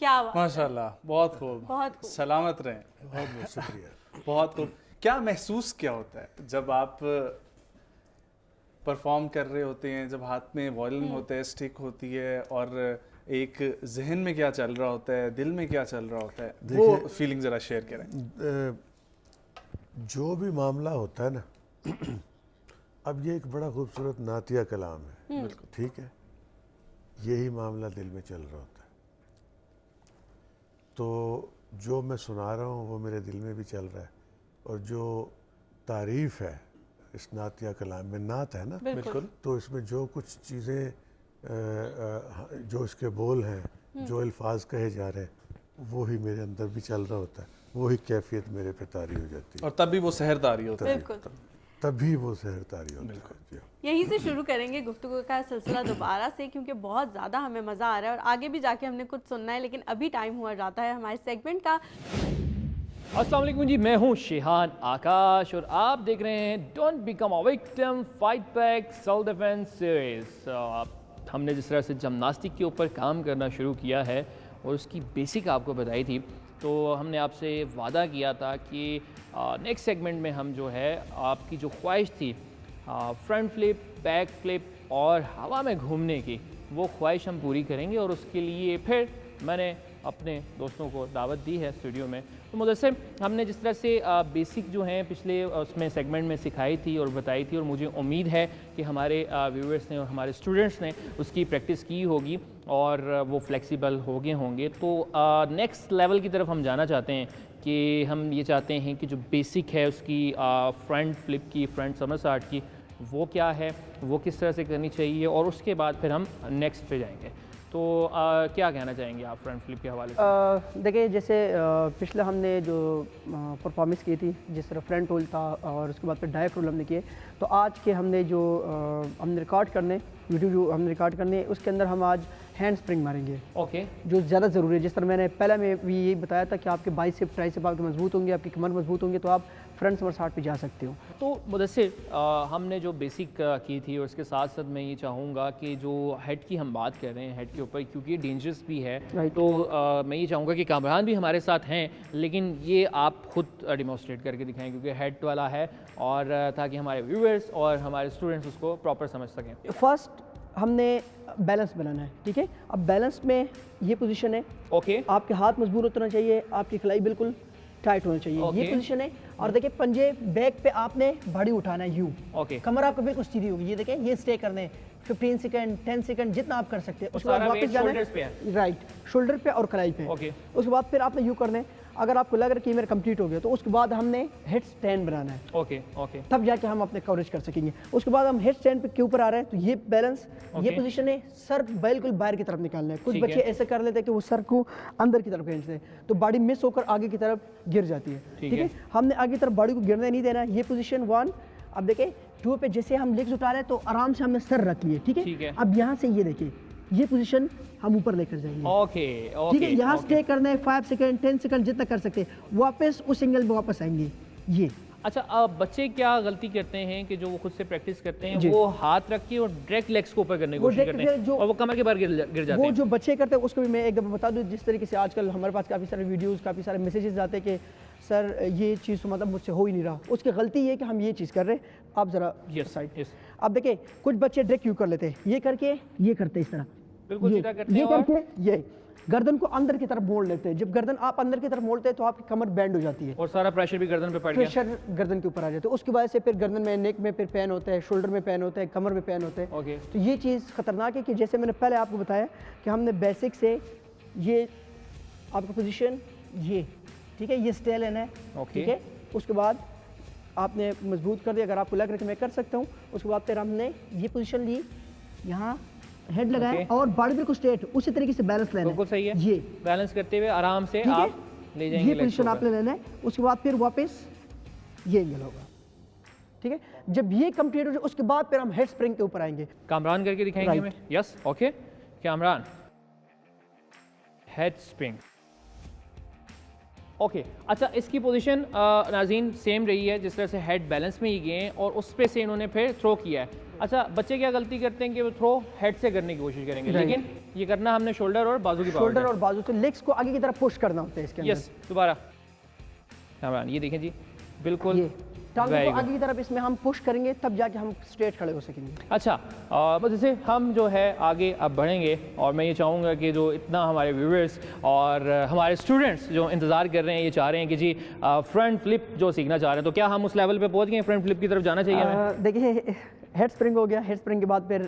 क्या बात, माशाल्लाह, बहुत खूब, बहुत खूब। सलामत रहें। बहुत बहुत शुक्रिया। बहुत खूब। क्या महसूस क्या होता है जब आप परफॉर्म कर रहे होते हैं, जब हाथ में वॉयलिन होता है, स्टिक होती है, और एक जहन में क्या चल रहा होता है, दिल में क्या चल रहा होता है, वो फीलिंग ज़रा शेयर करें। जो भी मामला होता है ना, अब ये एक बड़ा खूबसूरत नातिया कलाम है, ठीक है, यही मामला दिल में चल रहा होता है, तो जो मैं सुना रहा हूँ वो मेरे दिल में भी चल रहा है, और जो तारीफ़ है इस नातिया कलाम में, नात है ना, बिल्कुल, तो इसमें जो कुछ चीज़ें जो इसके बोल हैं, जो अल्फाज कहे जा रहे हैं, वो ही मेरे अंदर भी चल रहा होता है, वही कैफियत मेरे पे तारी हो जाती है, और तब भी वो सहरदारी होता है। बिल्कुल, तभी वो सहरदारी होता है। जी। यहीं से शुरू करेंगे गुफ्तगू का सिलसिला दोबारा से, क्योंकि बहुत ज़्यादा हमें मज़ा आ रहा है और आगे भी जाके हमने कुछ सुनना है, लेकिन अभी टाइम हुआ जाता है हमारे सेगमेंट का। अस्सलाम वालेकुम जी, मैं हूं शिहान आकाश और आप देख रहे हैं don't become a victim, fight back, self defence series. हमने जिस तरह से जिम्नास्टिक के ऊपर काम करना शुरू किया है और उसकी बेसिक आपको बताई थी, तो हमने आपसे वादा किया था कि नेक्स्ट सेगमेंट में हम जो है आपकी जो ख्वाहिश थी फ्रंट फ्लिप, बैक फ्लिप और हवा में घूमने की, वो ख्वाहिश हम पूरी करेंगे। और उसके लिए फिर मैंने अपने दोस्तों को दावत दी है स्टूडियो में। तो मुदस्सिर, हमने जिस तरह से बेसिक जो हैं पिछले उसमें सेगमेंट में सिखाई थी और बताई थी, और मुझे उम्मीद है कि हमारे व्यूअर्स ने और हमारे स्टूडेंट्स ने उसकी प्रैक्टिस की होगी और वो फ्लेक्सिबल हो गए होंगे। तो नेक्स्ट लेवल की तरफ हम जाना चाहते हैं कि हम ये चाहते हैं कि जो बेसिक है उसकी फ्रंट फ्लिप की, फ्रंट समरसॉट की, वो क्या है, वो किस तरह से करनी चाहिए, और उसके बाद फिर हम नेक्स्ट पे जाएंगे। तो क्या कहना चाहेंगे आप फ्रंट फ्लिप के हवाले से? देखिए, जैसे पिछले हमने जो परफॉर्मेंस की थी, जिस तरह फ्रंट रोल था और उसके बाद फिर डायफ रोल हमने किए, तो आज के हमने जो हमने रिकॉर्ड करने, वीडियो जो हमने रिकॉर्ड करने, उसके अंदर हम आज हैंड स्प्रिंग मारेंगे। ओके। जो ज़्यादा ज़रूरी है, जिस तरह मैंने पहले में भी यही बताया था कि आपके बाइसेप, ट्राइसेप आपके मजबूत होंगे, आपकी कमर मजबूत होंगे, तो आप फ्रंट समरसॉट पे जा सकते हो। तो मुदस्सिर, हमने जो बेसिक की थी और उसके साथ साथ मैं ये चाहूँगा कि जो हेड की हम बात कर रहे हैं, हेड के ऊपर, क्योंकि ये डेंजरस भी है, तो मैं ये चाहूँगा कि कामरान भी हमारे साथ हैं, लेकिन ये आप खुद डिमॉन्स्ट्रेट करके दिखाएं, क्योंकि हेड वाला है, और ताकि हमारे व्यूअर्स और हमारे स्टूडेंट्स उसको प्रॉपर समझ सकें। फर्स्ट हमने बैलेंस बनाना है, ठीक है। अब बैलेंस में ये पोजीशन है, ओके। आपके हाथ मजबूत होना चाहिए, आपकी कलाई बिल्कुल टाइट होना चाहिए, ओके। ये पोजीशन है। और देखिए, पंजे बैक पे आपने भारी उठाना है, यूं। ओके। कमर आपको बिल्कुल सीधी होगी, ये देखें, ये स्टे करने 15 सेकंड, 10 सेकंड, जितना आप कर सकते हैं। उसके बाद वापस जाना है राइट शोल्डर पे और कलाई पे। ओके। उसके बाद फिर आपने यूं करना है। अगर आपको लग रहा है कि मेरा कंप्लीट हो गया, तो उसके बाद हमने हेड स्टैंड बनाना है। ओके। ओके। तब जाके हम अपने कवरेज कर सकेंगे। उसके बाद हम हेड स्टैंड पे के ऊपर आ रहे हैं, तो ये बैलेंस, ये पोजीशन है, सर बिल्कुल बाहर की तरफ निकालना है। कुछ बच्चे ऐसे कर लेते हैं कि वो सर को अंदर की तरफ खींचते हैं, तो बॉडी मिस होकर आगे की तरफ गिर जाती है, ठीक है। हमने आगे की तरफ बॉडी को गिरने नहीं देना। ये पोजीशन 1। अब देखिए 2 पे जैसे हम लेग्स उठा रहे हैं, तो आराम से हमने सर रख लिए, ठीक है। अब यहाँ से ये देखिए, ये पोजीशन हम ऊपर लेकर जाएंगे, ओके। ठीक है। यहाँ स्टे करना है 5 सेकंड, 10 सेकंड, जितना कर सकते हैं। वापस उस एंगल में वापस आएंगे, ये। अच्छा, अब बच्चे क्या गलती करते हैं कि जो वो खुद से प्रैक्टिस करते हैं, वो हाथ रख के और डायरेक्ट लेग्स को ऊपर करने की कोशिश करते हैं, और वो कमर के बाहर गिर जाते हैं। वो जो बच्चे करते हैं, उसको भी मैं एक दफ़ा बता दूं, जिस तरीके से आजकल हमारे पास काफ़ी सारे वीडियोस, काफ़ी सारे मैसेजेस आते हैं कि सर ये चीज़ तो मतलब मुझसे हो ही नहीं रहा। उसकी गलती ये है कि हम ये चीज़ कर रहे हैं, आप ज़रा साइड। अब देखिए, कुछ बच्चे डायरेक्ट क्यों कर लेते हैं, ये करके ये करते हैं, इस तरह बिल्कुल सीधा करते हैं, ये करके ये गर्दन को अंदर की तरफ मोड़ लेते हैं। जब गर्दन आप अंदर की तरफ मोड़ते हैं, तो आपकी कमर बैंड हो जाती है और सारा प्रेशर भी गर्दन पे पड़ गया, प्रेशर गर्दन के ऊपर आ जाता है। उसकी वजह से फिर गर्दन में, नेक में फिर पेन होता है, शोल्डर में पेन होता है, कमर में पेन होते हैं। ओके। तो ये चीज़ खतरनाक है कि जैसे मैंने पहले आपको बताया कि हमने बेसिक से ये आपका पोजीशन ये, ठीक है, ये स्टे लेना है, ठीक है। उसके बाद आपने मजबूत कर दिया, अगर आपको लग रहा है कि मैं कर सकता हूँ। उसके बाद फिर हमने ये पोजीशन ली, यहाँ हेड लगाया और बॉडी बिल्कुल स्ट्रेट, उसी तरीके से बैलेंस लेना है। बिल्कुल सही है। ये बैलेंस करते हुए आराम से आप ले जाएंगे, ये पोजीशन आपने लेना है। उसके बाद फिर वापस ये एंगल होगा, ठीक है। जब ये कंप्लीट हो जाए, उसके बाद फिर हम हेड स्प्रिंग के ऊपर आएंगे। कामरान करके दिखाएंगे हमें। Yes, okay. Kamran, head spring, okay अच्छा, इसकी पोजीशन नाज़रीन सेम रही है जिस तरह से हेड बैलेंस में ही गए हैं और उस पे से इन्होंने फिर थ्रो किया है। अच्छा, बच्चे क्या गलती करते हैं कि वो थ्रो हेड से करने की कोशिश करेंगे, लेकिन ये करना हमने शोल्डर और बाजू की पावर, शोल्डर और बाजू से लेग्स को आगे की तरफ पुश करना होता है इसके अंदर। यस, दोबारा कामरान ये देखें जी, बिल्कुल ये टांगों को आगे की तरफ इसमें हम पुश करेंगे तब जाके हम स्ट्रेट खड़े हो सकेंगे। अच्छा, बस जैसे हम जो है आगे अब बढ़ेंगे और मैं ये चाहूँगा कि जो इतना हमारे व्यूअर्स और हमारे स्टूडेंट्स जो इंतज़ार कर रहे हैं, ये चाह रहे हैं कि जी फ्रंट फ्लिप जो सीखना चाह रहे हैं, तो क्या हम उस लेवल पे पहुँच गए, फ्रंट फ्लिप की तरफ जाना चाहिए हमें? देखिए, हेड स्प्रिंग हो गया, हेड स्प्रिंग के बाद फिर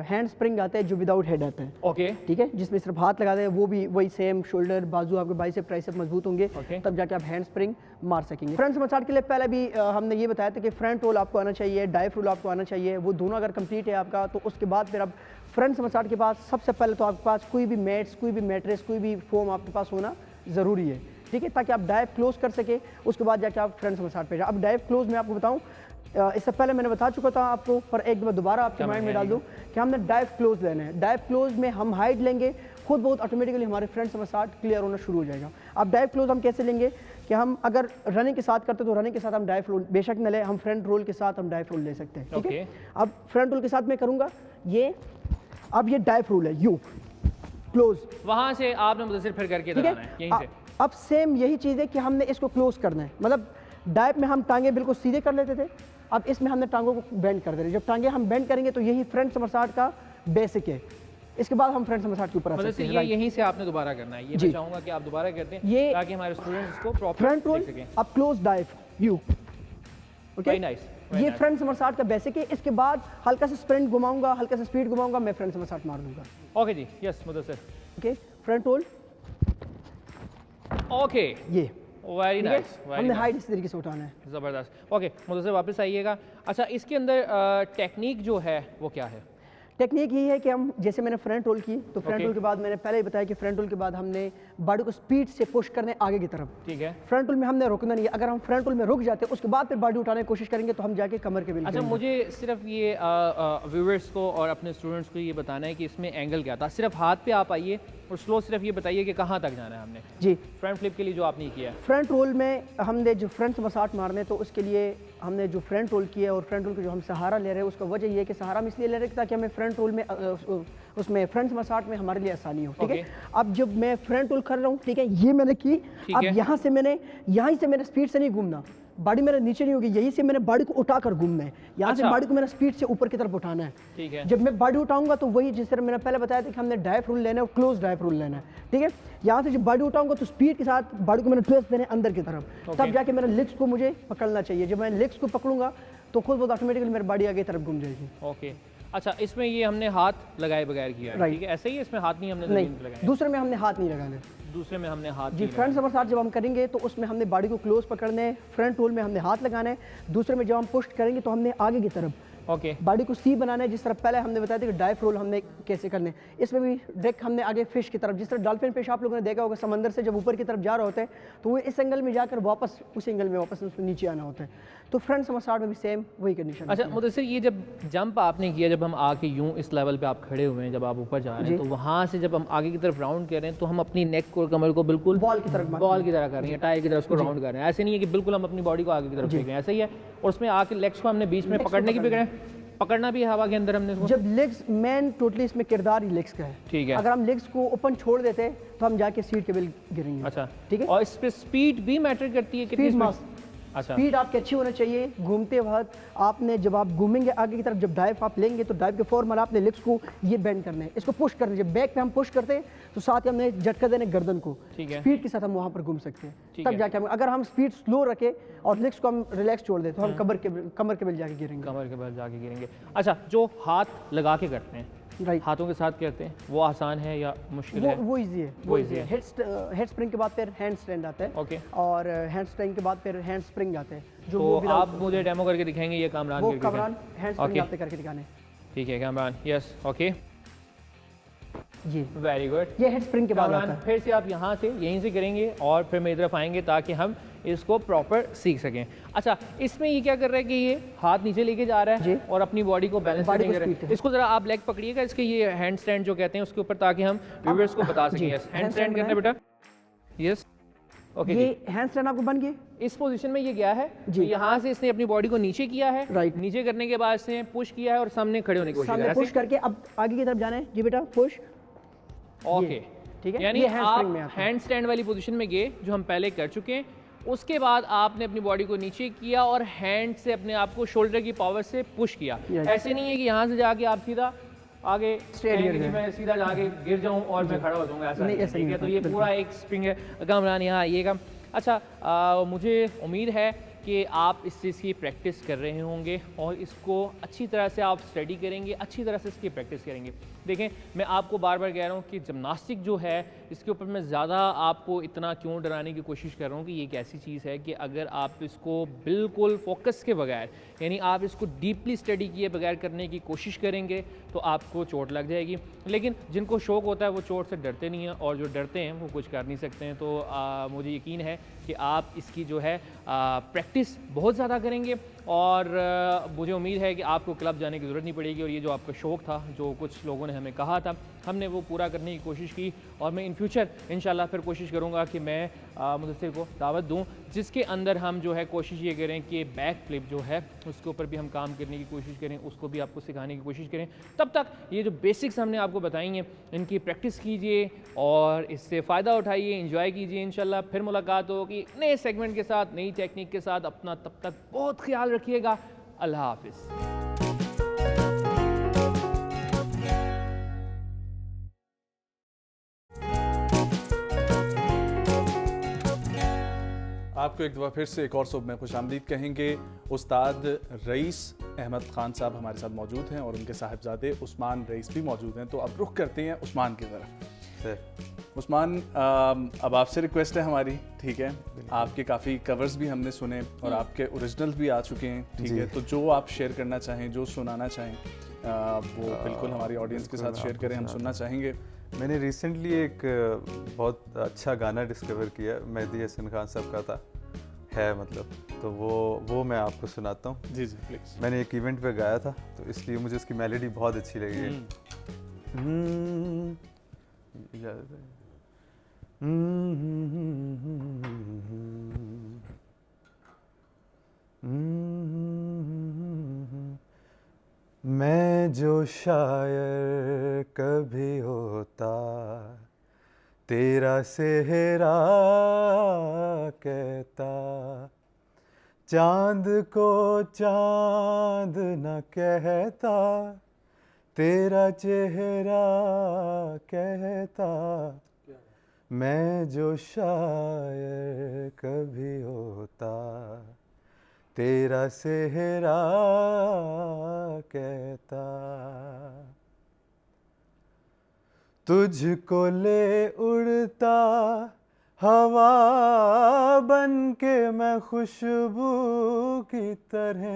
हैंड स्प्रिंग आते हैं जो विदाउट हेड आते हैं। ओके, ठीक है, जिसमें सिर्फ हाथ लगाते हैं, वो भी वही सेम, शोल्डर बाजू आपके बाइसेप ट्राइसेप मजबूत होंगे, तब जाके आप हैंड स्प्रिंग मार सकेंगे। फ्रंट मसाज के लिए पहले भी हमने ये बताया था कि फ्रंट रोल आपको आना चाहिए, डाइफ रोल आपको आना चाहिए, वो दोनों अगर कंप्लीट है आपका तो उसके बाद फिर आप फ्रंट मसाज के बाद सबसे पहले तो आपके पास कोई भी मैट्स, कोई भी मैट्रेस, कोई भी फोम आपके पास होना ज़रूरी है। ठीक है, ताकि आप डाइव क्लोज कर सके, उसके बाद जाके आप फ्रंट मसाज पे जाए। अब डाइव क्लोज मैं आपको बताऊँ, इससे पहले मैंने बता चुका था आपको, पर एक बार दोबारा आपके माइंड में डाल दूं कि हमने डाइव क्लोज लेना है। डाइव क्लोज में हम हाइट लेंगे, खुद बहुत ऑटोमेटिकली हमारे फ्रंट मसाज क्लियर होना शुरू हो जाएगा। अब डाइव क्लोज हम कैसे लेंगे कि हम अगर रनिंग के साथ करते तो रनिंग के साथ हम डाइव रोल बेशक न ले, हम फ्रंट रोल के साथ हम डाइव रोल ले सकते हैं। ठीक है, अब फ्रंट रोल के साथ मैं करूँगा ये, अब ये डाइव रोल है, यू क्लोज, वहाँ से आपने मुझे फिर करके दिखाना है यहीं से। अब सेम यही चीज़ है कि हमने इसको क्लोज करना है, मतलब डाइव में हम टांगे बिल्कुल सीधे कर लेते थे, अब इसमें हमने टांगों को बेंड कर दे रहे। जब टांगे हम बेंड करेंगे तो यही फ्रंट समरसाट का बेसिक है। इसके बाद हम फ्रंट समरसाट के ऊपर आ सकते हैं। यहीं से आपने दोबारा करना है, ये मैं चाहूंगा कि आप दोबारा करते हैं ये ताकि हमारे स्टूडेंट्स को प्रॉपर फ्रंट रोल, अब close dive you. Okay, very nice, ये फ्रंट समरसाट का बेसिक है। इसके बाद हल्का सा स्प्रिंट घुमाऊंगा, हल्का सा स्पीड घुमाऊंगा, मैं फ्रंट समरसाट मार दूंगा। ओके जी, yes Mudassir. Okay, front roll, okay, ये वेरी नाइस, हमने हाइट इस तरीके से उठाना है। ज़बरदस्त। ओके, मुदस्सिर वापस आइएगा। अच्छा, इसके अंदर टेक्निक जो है वो क्या है? टेक्निक यही है कि हम, जैसे मैंने फ्रंट रोल की, तो फ्रंट रोल के बाद मैंने पहले ही बताया कि फ्रंट रोल के बाद हमने बॉडी को स्पीड से पुश करने आगे की तरफ। ठीक है, फ्रंट रोल में हमने रुकना नहीं है। अगर हम फ्रंट रोल में रुक जाते हैं उसके बाद फिर बॉडी उठाने की कोशिश करेंगे तो हम जाके कमर के बिल। अच्छा, मुझे सिर्फ ये व्यूअर्स को और अपने स्टूडेंट्स को ये बताना है कि इसमें एंगल क्या था। सिर्फ हाथ पे आप आइए और स्लो सिर्फ ये बताइए कि कहाँ तक जाना है हमने जी। फ्रंट फ्लिप के लिए जो आपने किया है, फ्रंट रोल में हमने जो फ्रंट मसाट मारने, तो उसके लिए हमने जो फ्रंट रोल किया और फ्रंट रोल का जो हम सहारा ले रहे हैं, उसका वजह ये है कि सहारा हम इसलिए ले रहे हैं ताकि हमें फ्रंट रोल में उसमें फ्रंट मसाट में हमारे लिए आसानी हो। ठीक है, अब जब मैं फ्रंट रोल कर रहा हूँ, ठीक है, ये मैंने की, अब यहाँ से मैंने स्पीड से नहीं घूमना, बॉडी मेरा नीचे नहीं होगी, यही से मैंने बॉडी को उठाकर घूमना है। यहाँ से बॉडी को मैंने स्पीड से ऊपर की तरफ उठाना है। ठीक है, जब मैं बॉडी उठाऊंगा तो वही जिस तरह मैंने पहले बताया था कि हमने डाइव रूल लेना है और क्लोज डाइव रूल लेना है। ठीक है, यहाँ से जब बॉडी उठाऊंगा तो स्पीड के साथ बॉडी को मैंने ट्विस्ट देना है अंदर की तरफ, तब जाके मेरे लेग्स को मुझे पकड़ना चाहिए। जब मैं लेग्स को पकड़ूंगा तो खुद बहुत ऑटोमेटिकली मेरी बॉडी आगे की तरफ घूम जाएगी। ओके, अच्छा, इसमें ये हमने हाथ लगाए बगैर किया है, ठीक है, ऐसे ही इसमें हाथ नहीं हमने नहीं, लगाए, दूसरे में हमने हाथ नहीं लगाने, दूसरे में हमने हाथ जी। फ्रंट समरसाट जब हम करेंगे तो उसमें हमने बॉडी को क्लोज पकड़ना है, फ्रंट रोल में हमने हाथ लगाना है, दूसरे में जब हम पुश करेंगे तो हमने आगे की तरफ ओके बॉडी को सी बनाना है। जिस तरह पहले हमने बताया था कि डाइव रोल हमने कैसे करने, इसमें भी डायरेक्ट हमने आगे फिश की तरफ, जिस तरह डॉल्फिन फिश आप लोगों ने देखा होगा समंदर से जब ऊपर की तरफ जा रहा होता है तो वो इस एंगल में जाकर वापस उस एंगल में वापस उसमें नीचे आना होता है। तो फ्रंट समरसाट में भी सेम वही कंडीशन। अच्छा मुदस्सिर, ये जब जंप आपने किया, जब हम आके यूं इस लेवल पे आप खड़े हुए हैं, जब आप ऊपर जा रहे हैं, तो वहाँ से जब हम आगे की तरफ राउंड कर रहे हैं तो हम अपनी नेक और कमर को बिल्कुल बॉल की तरफ कर रहे हैं, टायर की तरफ उसको राउंड कर रहे हैं। ऐसे नहीं है कि बिल्कुल हम अपनी बॉडी को आगे की तरफ फेंक रहे हैं, ऐसा ही है। और उसमें आके लेग्स को हमने बीच में पकड़ने की भी करें, पकड़ना भी है हवा के अंदर हमने इसको। जब लेग्स मेन टोटली इसमें किरदार ही लेग्स का है। ठीक है, अगर हम लेग्स को ओपन छोड़ देते तो हम जाके सीट के बिल गिरेंगे। अच्छा, ठीक है, और इस पे स्पीड भी मैटर करती है, कितनी स्पीड? अच्छा, स्पीड आपकी अच्छी होना चाहिए। घूमते वक्त आपने, जब आप घूमेंगे आगे की तरफ, जब डाइव आप लेंगे तो डाइव के फॉर्मल आपने लेग्स को ये बेंड करने हैं, इसको पुश करना है। जब बैक पे हम पुश करते हैं तो साथ ही हमने झटका देने गर्दन को, स्पीड के साथ हम वहाँ पर घूम सकते हैं। तब जाके हम, अगर हम स्पीड स्लो रखें और लेग्स को हम रिलैक्स छोड़ दें तो हम कमर के बल जाके गिरेंगे। कमर के बल जाके गिरेंगे। अच्छा, जो हाथ लगा के करते हैं, राइट, हाथों के साथ करते हैं, वो आसान है या मुश्किल है? वो इजी है, वो इजी है। हेड स्प्रिंग के बाद फिर हैंड स्टैंड आता है। ओके, और हैंड स्प्रिंग के बाद फिर हैंड स्प्रिंग आते हैं, जो तो आप मुझे डेमो करके दिखाएंगे ये कामरान वो करके? कामरान हैंड स्प्रिंग आते करके दिखाने। ठीक है कामरान, यस, ओके, जी, वेरी गुड। ये हेड स्प्रिंग के बाद आता है। फिर से आप यहाँ से यहीं से करेंगे और फिर मेरी तरफ आएंगे ताकि हम इसको प्रॉपर सीख सकें। अच्छा, इसमें ये क्या कर रहा है कि ये हाथ नीचे लेके जा रहा है और अपनी बॉडी को बैलेंस कर रहा है। इसको जरा आप लेग पकड़िएगा, इसके ये हैंड स्टैंड जो कहते हैं उसके ऊपर, ताकि हम व्यूअर्स को बता सकें। यस, हैंड स्टैंड करना बेटा, यस, ओके ये हैंड स्टैंड आपको बन गए, इस पोजीशन में ये गया है जी। यहाँ से इसने अपनी बॉडी को नीचे किया है, राइट। नीचे करने के बाद इसने पुश किया है और सामने खड़े होने की कोशिश सामने की पुश करके अब आगे की तरफ जाना है। जी बेटा पुश, ओके ठीक है, यानी ये हैंडस्प्रिंग में आप आता है। हैंड स्टैंड वाली पोजीशन में गए जो हम पहले कर चुके हैं, उसके बाद आपने अपनी बॉडी को नीचे किया और हैंड से अपने आप को शोल्डर की पावर से पुश किया। Yes. ऐसे नहीं है कि यहाँ से जाके आप सीधा आगे Straight गिर जाए। मैं सीधा जाके गिर जाऊँ और मैं खड़ा हो जाऊँगा, ऐसा नहीं, नहीं, ऐसा ठीक नहीं है। तो होता, ये बिल्कुल। पूरा एक स्प्रिंग है, कामरान यहाँ आइएगा। अच्छा मुझे उम्मीद है कि आप इस चीज़ की प्रैक्टिस कर रहे होंगे और इसको अच्छी तरह से आप स्टडी करेंगे, अच्छी तरह से इसकी प्रैक्टिस करेंगे। देखें, मैं आपको बार बार कह रहा हूँ कि जिमनास्टिक जो है इसके ऊपर मैं ज़्यादा आपको इतना क्यों डराने की कोशिश कर रहा हूँ कि ये एक ऐसी चीज़ है कि अगर आप इसको बिल्कुल फोकस के बगैर, यानी आप इसको डीपली स्टडी किए बगैर करने की कोशिश करेंगे तो आपको चोट लग जाएगी। लेकिन जिनको शौक़ होता है वो चोट से डरते नहीं हैं और जो डरते हैं वो कुछ कर नहीं सकते हैं। तो मुझे यकीन है कि आप इसकी जो है प्रैक्टिस बहुत ज़्यादा करेंगे और मुझे उम्मीद है कि आपको क्लब जाने की ज़रूरत नहीं पड़ेगी। और ये जो आपका शौक़ था, जो कुछ लोगों ने हमें कहा था, हमने वो पूरा करने की कोशिश की और मैं इन फ्यूचर इंशाल्लाह फिर कोशिश करूँगा कि मैं मुदस्सिर को दावत दूँ जिसके अंदर हम जो है कोशिश ये करें कि बैक फ्लिप जो है उसके ऊपर भी हम काम करने की कोशिश करें, उसको भी आपको सिखाने की कोशिश करें। तब तक ये जो बेसिक्स हमने आपको बताई हैं इनकी प्रैक्टिस कीजिए और इससे फ़ायदा उठाइए, इंजॉय कीजिए। इंशाल्लाह फिर मुलाकात होगी नए सेगमेंट के साथ, नई टेक्निक के साथ। अपना तब तक बहुत ख्याल रखिएगा। अल्लाह हाफिज़। आपको एक दफ़ा फिर से एक और सुबह में खुशामदीद कहेंगे। उस्ताद रईस अहमद ख़ान साहब हमारे साथ मौजूद हैं और उनके साहिबजादे उस्मान रईस भी मौजूद हैं। तो अब रुख करते हैं उस्मान की तरफ। उस्मान, अब आपसे रिक्वेस्ट है हमारी, ठीक है? आपके काफ़ी कवर्स भी हमने सुने और आपके ओरिजिनल भी आ चुके हैं, ठीक है? तो जो आप शेयर करना चाहें, जो सुनाना चाहें, वो बिल्कुल हमारी ऑडियंस के साथ शेयर करें, हम सुनना चाहेंगे। मैंने रिसेंटली एक बहुत अच्छा गाना डिस्कवर किया, मेहदी हसन खान साहब का था, है मतलब, तो वो मैं आपको सुनाता हूँ। जी जी प्लीज़। मैंने एक इवेंट पे गाया था तो इसलिए मुझे उसकी मेलोडी बहुत अच्छी लगी है। इजाज़त है? मैं जो शायर कभी होता तेरा सेहरा कहता, चांद को चांद न कहता, तेरा चेहरा कहता। मैं जो शायर कभी होता तेरा सेहरा कहता, तुझको ले उड़ता हवा बन के मैं खुशबू की तरह,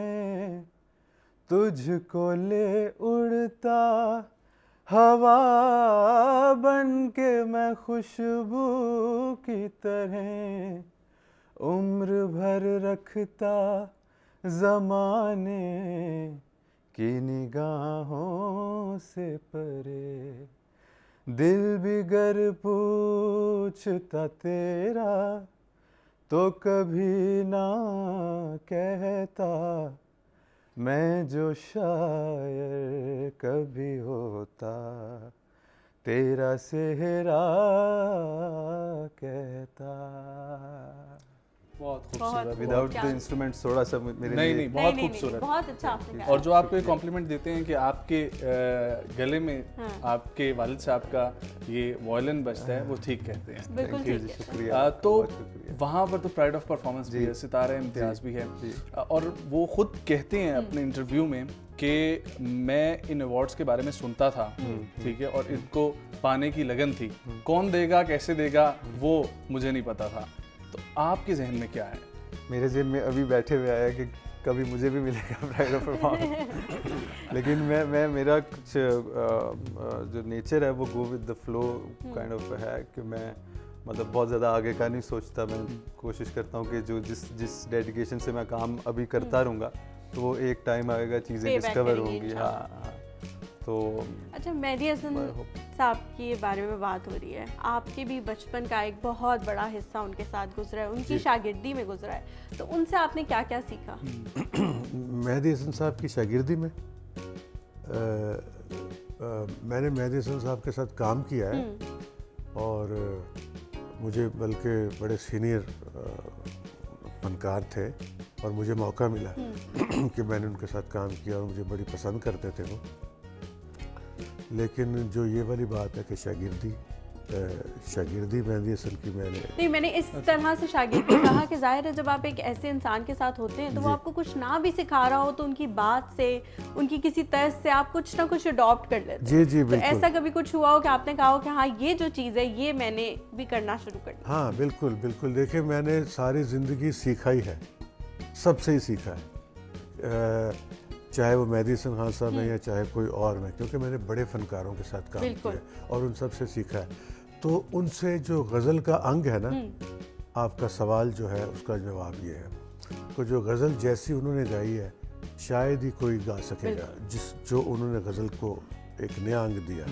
तुझको ले उड़ता हवा बन के मैं खुशबू की तरह, उम्र भर रखता ज़माने की निगाहों से परे, दिल भी गर पूछता तेरा तो कभी ना कहता, मैं जो शायर कभी होता तेरा सेहरा कहता। बहुत खूबसूरत। विदाउट द इंस्ट्रूमेंट्स थोड़ा सा मेरे नहीं लिए नहीं, बहुत खूबसूरत। बहुत अच्छा आपने गाया। और जो आपको एक कॉम्प्लीमेंट देते हैं कि आपके गले में आपके वालिद साहब का ये वॉयलिन बजता है, वो ठीक कहते हैं। बिल्कुल ठीक है। शुक्रिया। तो वहाँ पर तो प्राइड ऑफ परफॉर्मेंस भी है, सितारे इम्तियाज़ भी है, और वो खुद कहते हैं अपने इंटरव्यू में कि मैं इन अवार्ड्स के बारे में सुनता था, ठीक है, और इनको पाने की लगन थी, कौन देगा कैसे देगा वो मुझे नहीं पता था। तो आपके जहन में क्या है? मेरे जेब में अभी बैठे हुए आया कि कभी मुझे भी मिलेगा प्राइड ऑफ परफॉर्मेंस, लेकिन मैं मेरा कुछ जो नेचर है वो go with the flow kind of है कि मैं मतलब बहुत ज़्यादा आगे का नहीं सोचता। मैं कोशिश करता हूँ कि जो जिस डेडिकेशन से मैं काम अभी करता रहूँगा तो वो एक टाइम आएगा चीज़ें डिस्कवर होंगी। हाँ, तो अच्छा, मेहदी हसन साहब की बारे में बात हो रही है, आपके भी बचपन का एक बहुत बड़ा हिस्सा उनके साथ गुजरा है, उनकी शागिर्दी में गुजरा है, तो उनसे आपने क्या क्या सीखा? मेहदी हसन साहब की शागिर्दी में मैंने मेहदी हसन साहब के साथ काम किया है, और मुझे बल्कि बड़े सीनियर फनकार थे और मुझे मौका मिला कि मैंने उनके साथ काम किया और मुझे बड़ी पसंद करते थे वो। लेकिन जो ये वाली बात है कि शागिर्दी मेहदी हसन की मैंने इस तरह से शागिर्दी कहा कि जाहिर है जब आप एक ऐसे इंसान के साथ होते हैं तो वो आपको कुछ ना भी सिखा रहा हो तो उनकी बात से, उनकी किसी तर्ज से आप कुछ ना कुछ अडॉप्ट कर लेते हैं। जी बिल्कुल। तो ऐसा कभी कुछ हुआ हो कि आपने कहा हो कि हाँ ये जो चीज़ है ये मैंने भी करना शुरू कर दिया? हाँ बिल्कुल बिल्कुल। देखिए, मैंने सारी ज़िंदगी सीखा ही है, सबसे ही सीखा है, चाहे वो मेहदी हसन खान साहब है या चाहे कोई और में, क्योंकि मैंने बड़े फनकारों के साथ काम किया है और उन सब से सीखा है। तो उनसे जो गज़ल का अंग है ना, आपका सवाल जो है उसका जवाब ये है कि जो गज़ल जैसी उन्होंने गाई है शायद ही कोई गा सकेगा, जो उन्होंने गज़ल को एक नया अंग दिया।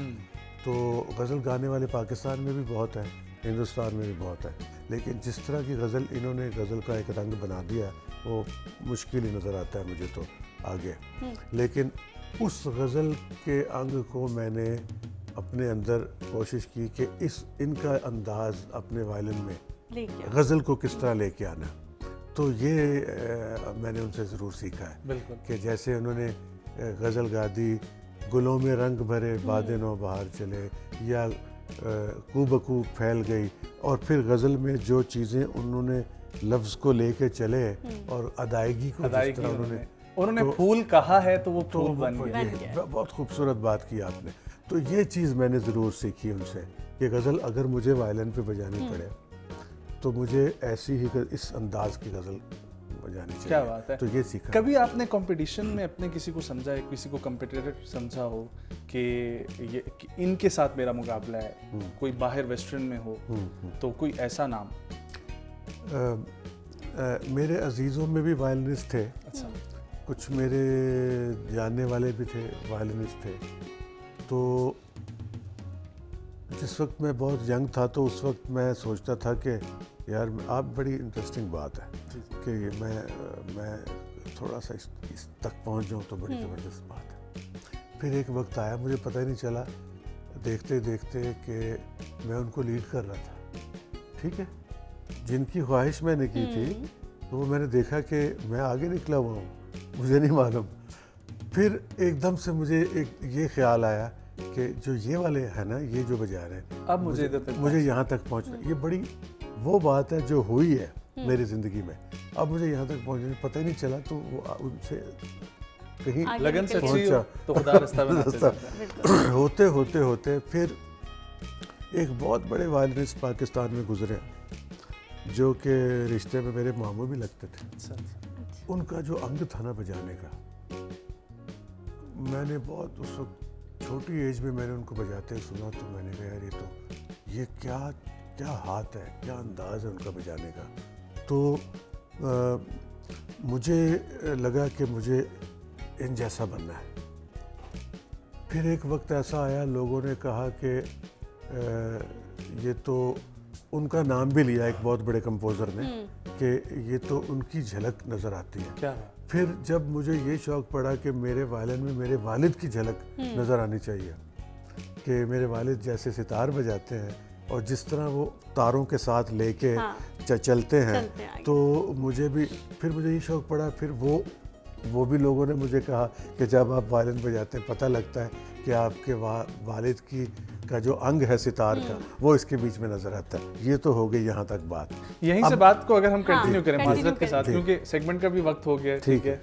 तो गज़ल गाने वाले पाकिस्तान में भी बहुत हैं, हिंदुस्तान में भी बहुत है, लेकिन जिस तरह की गज़ल इन्होंने गज़ल का एक रंग बना दिया वो मुश्किल ही नज़र आता है मुझे तो आगे। लेकिन उस गज़ल के अंग को मैंने अपने अंदर कोशिश की कि इनका अंदाज़ अपने वायलिन में गज़ल को किस तरह लेके आना। तो ये मैंने उनसे ज़रूर सीखा है कि जैसे उन्होंने गज़ल गा दी, गुलों में रंग भरे बादे नौ बहार चले, या कूबकू फैल गई, और फिर गज़ल में जो चीज़ें उन्होंने लफ्ज़ को लेके चले और अदायगी को जिस तरह उन्होंने तो फूल कहा है तो वो फूल बन गया। बहुत खूबसूरत बात की आपने। तो ये चीज़ मैंने ज़रूर सीखी उनसे कि गज़ल अगर मुझे वायलिन पे बजानी पड़े तो मुझे ऐसी ही इस अंदाज की गज़ल बजानी चाहिए। क्या बात है। तो ये सीखा। कभी आपने कंपटीशन में अपने किसी को समझा है, किसी को कम्पिटिटर समझा हो कि ये कि इनके साथ मेरा मुकाबला है, कोई बाहर वेस्टर्न में हो, तो कोई ऐसा नाम? मेरे अजीज़ों में भी वायलिनिस्ट थे। अच्छा। कुछ मेरे जानने वाले भी थे, वायलिनिस्ट थे। तो जिस वक्त मैं बहुत यंग था तो उस वक्त मैं सोचता था कि यार, आप बड़ी इंटरेस्टिंग बात है कि मैं थोड़ा सा इस तक पहुंच जाऊं तो बड़ी ज़बरदस्त बात है। फिर एक वक्त आया, मुझे पता ही नहीं चला देखते देखते कि मैं उनको लीड कर रहा था। ठीक है, जिनकी ख्वाहिश मैंने की थी तो वो मैंने देखा कि मैं आगे निकला हुआ हूँ, मुझे नहीं मालूम। फिर एकदम से मुझे एक ये ख्याल आया कि जो ये वाले हैं ना, ये जो बजा रहे हैं, अब मुझे इधर तक मुझे यहाँ तक पहुँचना, ये बड़ी वो बात है जो हुई है मेरी ज़िंदगी में। अब मुझे यहाँ तक पहुँचने पता ही नहीं चला, तो वो उनसे कहीं लगन से अच्छी हो तो खुदा रास्ता बनाते होते होते होते फिर एक बहुत बड़े वायलिनिस्ट पाकिस्तान में गुजरे जो कि रिश्ते में मेरे मामू भी लगते थे। उनका जो अंग था ना बजाने का, मैंने बहुत उस वक्त छोटी एज में मैंने उनको बजाते सुना, तो मैंने कहा यार ये क्या हाथ है, क्या अंदाज़ है उनका बजाने का। तो मुझे लगा कि मुझे इन जैसा बनना है। फिर एक वक्त ऐसा आया, लोगों ने कहा कि ये तो, उनका नाम भी लिया एक बहुत बड़े कंपोज़र ने कि ये तो उनकी झलक नज़र आती है। क्या? फिर जब मुझे ये शौक़ पड़ा कि मेरे वायलिन में मेरे वालिद की झलक नज़र आनी चाहिए, कि मेरे वालिद जैसे सितार बजाते हैं और जिस तरह वो तारों के साथ लेके चलते हैं, तो मुझे भी फिर मुझे ये शौक़ पड़ा। फिर वो भी लोगों ने मुझे कहा कि जब आप वायलिन बजाते हैं पता लगता है कि आपके वालिद का जो अंग है सितार का, वो इसके बीच में नज़र आता है। ये तो हो गई यहाँ तक बात। यहीं से बात को अगर हम कंटिन्यू करें माजरत के साथ, क्योंकि सेगमेंट का भी वक्त हो गया। ठीक है।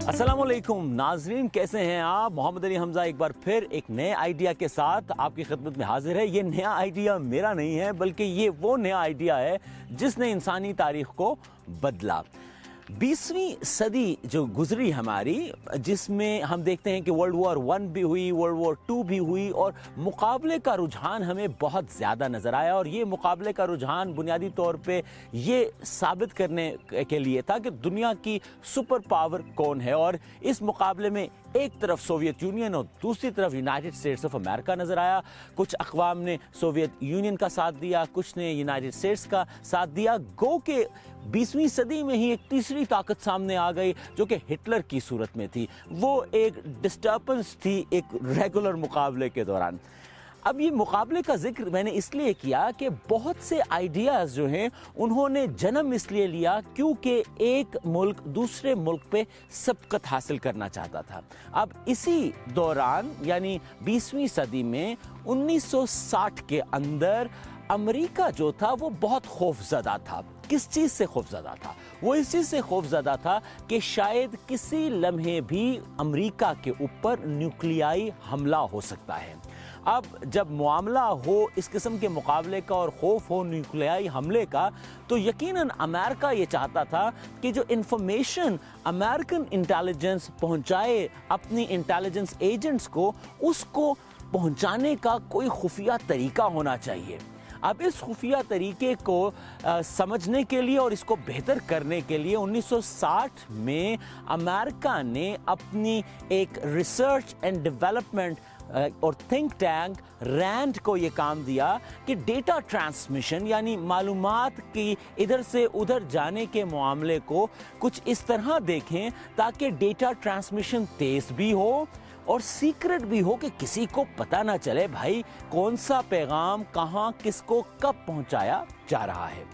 अस्सलामुअलैकुम नाजरीन, कैसे हैं आप? मोहम्मद अली हमजा एक बार फिर एक नए आइडिया के साथ आपकी खिदमत में हाजिर है। ये नया आइडिया मेरा नहीं है, बल्कि ये वो नया आइडिया है जिसने इंसानी तारीख को बदला। 20वीं सदी जो गुजरी हमारी, जिसमें हम देखते हैं कि वर्ल्ड वॉर 1 भी हुई, वर्ल्ड वॉर 2 भी हुई, और मुकाबले का रुझान हमें बहुत ज़्यादा नज़र आया। और ये मुकाबले का रुझान बुनियादी तौर पे ये साबित करने के लिए था कि दुनिया की सुपर पावर कौन है। और इस मुकाबले में एक तरफ सोवियत यूनियन और दूसरी तरफ यूनाइटेड स्टेट्स ऑफ अमेरिका नज़र आया। कुछ अक़वाम ने सोवियत यूनियन का साथ दिया, कुछ ने यूनाइटेड स्टेट्स का साथ दिया। गो के 20वीं सदी में ही एक तीसरी ताकत सामने आ गई जो कि हिटलर की सूरत में थी। वो एक डिस्टर्बेंस थी एक रेगुलर मुकाबले के दौरान। अब ये मुकाबले का जिक्र मैंने इसलिए किया कि बहुत से आइडियाज़ जो हैं उन्होंने जन्म इसलिए लिया क्योंकि एक मुल्क दूसरे मुल्क पे सबकत हासिल करना चाहता था। अब इसी दौरान यानी 20वीं सदी में 1960 के अंदर अमेरिका जो था वो बहुत खौफज़दा था। किस चीज़ से खौफज़दा था? वो इस चीज़ से खौफज़दा था कि शायद किसी लम्हे भी अमेरिका के ऊपर न्यूक्लियाई हमला हो सकता है। अब जब मामला हो इस किस्म के मुकाबले का और खौफ हो न्यूक्लियाई हमले का, तो यकीनन अमेरिका ये चाहता था कि जो इंफॉर्मेशन अमेरिकन इंटेलिजेंस पहुंचाए अपनी इंटेलिजेंस एजेंट्स को, उसको पहुंचाने का कोई खुफिया तरीका होना चाहिए। अब इस खुफिया तरीके को समझने के लिए और इसको बेहतर करने के लिए 1960 में अमेरिका ने अपनी एक रिसर्च एंड डेवलपमेंट और थिंक टैंक रैंड को ये काम दिया कि डेटा ट्रांसमिशन यानी मालूमात की इधर से उधर जाने के मामले को कुछ इस तरह देखें ताकि डेटा ट्रांसमिशन तेज़ भी हो और सीक्रेट भी हो कि किसी को पता ना चले भाई कौन सा पैगाम कहाँ किसको कब पहुँचाया जा रहा है।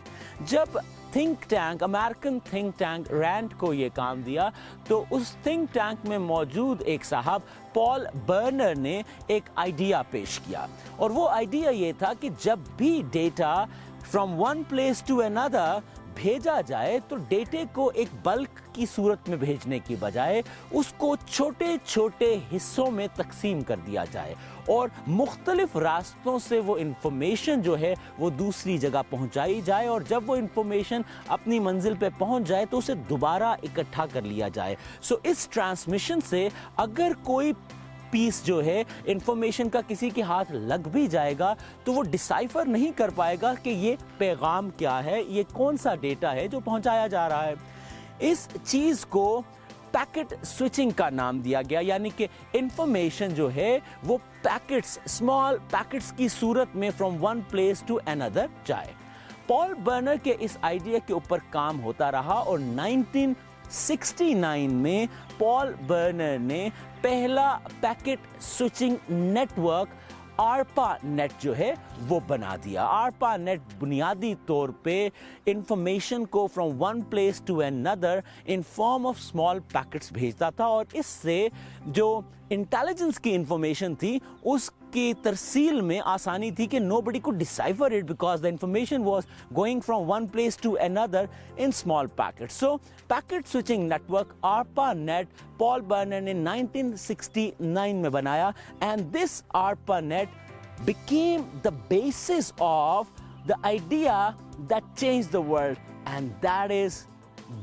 जब think tank American think tank Rand को ये काम दिया तो उस थिंक टैंक में मौजूद एक साहब पॉल बर्नर ने एक आइडिया पेश किया। और वो आइडिया ये था कि जब भी data from one place to another भेजा जाए तो डेटे को एक बल्क की सूरत में भेजने की बजाय उसको छोटे छोटे हिस्सों में तकसीम कर दिया जाए और मुख्तलिफ रास्तों से वो इंफॉर्मेशन जो है वो दूसरी जगह पहुंचाई जाए, और जब वो इंफॉर्मेशन अपनी मंजिल पे पहुंच जाए तो उसे दोबारा इकट्ठा कर लिया जाए। सो इस ट्रांसमिशन से अगर कोई पीस जो है इंफॉर्मेशन का किसी के हाथ लग भी जाएगा तो वो डिसाइफर नहीं कर पाएगा कि ये पैगाम क्या है, ये कौन सा डेटा है जो पहुंचाया जा रहा है। इस चीज़ को पैकेट स्विचिंग का नाम दिया गया, यानी कि इंफॉर्मेशन जो है वो पैकेट्स स्मॉल पैकेट्स की सूरत में from one place to another जाए। पॉल बर्नर के इस आइडिया के ऊपर काम होता रहा और 1969 में पॉल बर्नर ने पहला पैकेट स्विचिंग नेटवर्क आरपा नेट जो है वो बना दिया। आरपा नेट बुनियादी तौर पे इंफॉर्मेशन को from one place to another in form of small packets भेजता था और इससे जो इंटेलिजेंस की इंफॉर्मेशन थी उसकी तरसील में आसानी थी कि nobody could decipher it because the information was going from one place to another in small packets. So packet switching network ARPANET Paul Baran ने 1969 में बनाया and this ARPANET became the basis of the idea that changed the world, and that is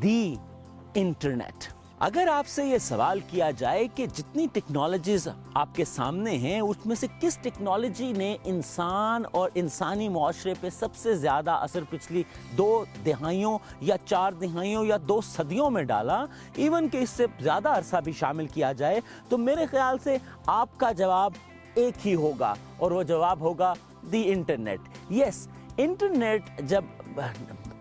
the internet. अगर आपसे ये सवाल किया जाए कि जितनी टेक्नोलॉजीज आपके सामने हैं उसमें से किस टेक्नोलॉजी ने इंसान और इंसानी माशरे पे सबसे ज़्यादा असर पिछली 2 दिहाइयों या 4 दिहाइयों या 2 सदियों में डाला, इवन कि इससे ज़्यादा अरसा भी शामिल किया जाए, तो मेरे ख्याल से आपका जवाब एक ही होगा और वो जवाब होगा द इंटरनेट। यस, इंटरनेट जब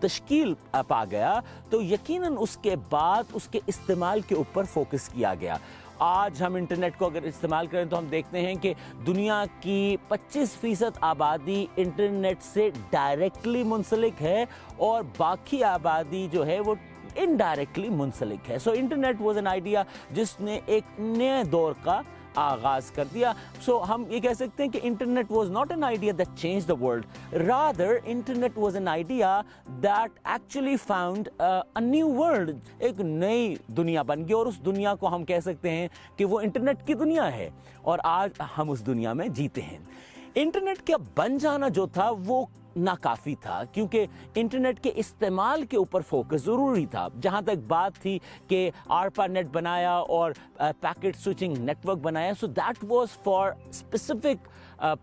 तश्कील पा गया तो यकीनन उसके बाद उसके इस्तेमाल के ऊपर फोकस किया गया। आज हम इंटरनेट को अगर इस्तेमाल करें तो हम देखते हैं कि दुनिया की 25% आबादी इंटरनेट से डायरेक्टली मुंसलिक है और बाकी आबादी जो है वो इनडायरेक्टली मुंसलिक है। So internet was an idea जिसने एक नए दौर का आगाज कर दिया। सो हम ये कह सकते हैं कि internet was not an idea that changed the world, rather internet was an idea that actually found a new world. एक नई दुनिया बन गई और उस दुनिया को हम कह सकते हैं कि वो इंटरनेट की दुनिया है और आज हम उस दुनिया में जीते हैं। इंटरनेट का बन जाना जो था वो नाकाफ़ी था, क्योंकि इंटरनेट के इस्तेमाल के ऊपर फोकस ज़रूरी था। जहाँ तक बात थी कि ARPANET बनाया और पैकेट स्विचिंग नेटवर्क बनाया, so that was for specific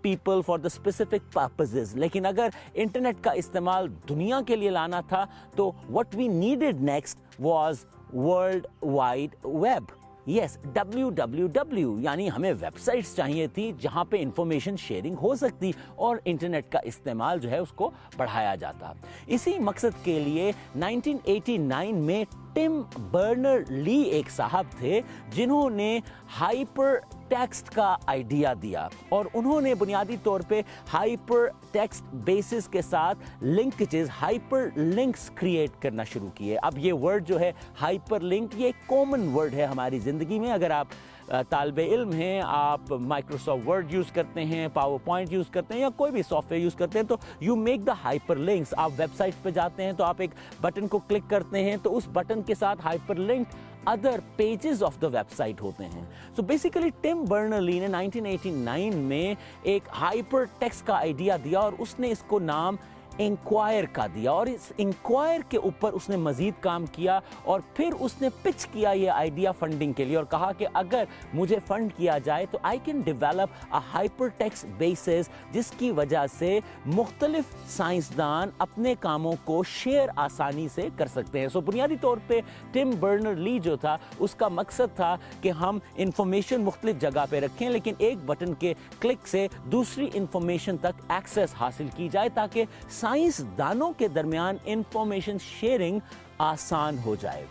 people for the specific purposes. लेकिन अगर इंटरनेट का इस्तेमाल दुनिया के लिए लाना था तो what we needed next was world wide web. Yes, www, यानी हमें वेबसाइट्स चाहिए थी जहां पे इंफॉर्मेशन शेयरिंग हो सकती और इंटरनेट का इस्तेमाल जो है उसको बढ़ाया जाता। इसी मकसद के लिए 1989 में टिम बर्नर ली एक साहब थे जिन्होंने हाइपर टेक्स्ट का आइडिया दिया, और उन्होंने बुनियादी तौर पे हाइपर टेक्स्ट बेसिस के साथ लिंकेजेस, हाइपर लिंक्स क्रिएट करना शुरू किए। अब ये वर्ड जो है हाइपर लिंक, ये कॉमन वर्ड है हमारी ज़िंदगी में। अगर आप तालिबे इल्म हैं, आप माइक्रोसॉफ्ट वर्ड यूज़ करते हैं, पावर पॉइंट यूज़ करते हैं या कोई भी सॉफ्टवेयर यूज़ करते हैं, तो you make the hyper links. आप वेबसाइट पे जाते हैं तो आप एक बटन को क्लिक करते हैं तो उस बटन के साथ hyper link other pages of the website होते हैं। सो बेसिकली टिम बर्नर-ली ने 1989 में एक हाइपर टेक्स्ट का आइडिया दिया और उसने इसको नाम इंक्वायर का दिया, और इस इंक्वायर के ऊपर उसने मज़ीद काम किया और फिर उसने पिच किया ये आइडिया फंडिंग के लिए और कहा कि अगर मुझे फंड किया जाए तो I can develop a hyper text basis, जिसकी वजह से मुख्तलिफ साइंसदान अपने कामों को शेयर आसानी से कर सकते हैं। सो बुनियादी तौर पे टिम बर्नर-ली जो था उसका मकसद था कि हम इंफॉर्मेशन मुख्तलिफ जगह पे रखें, लेकिन एक बटन के क्लिक से दूसरी इंफॉर्मेशन तक एक्सेस हासिल की जाए ताकि साइंसदानों के दरमियान इंफॉर्मेशन शेयरिंग आसान हो जाए।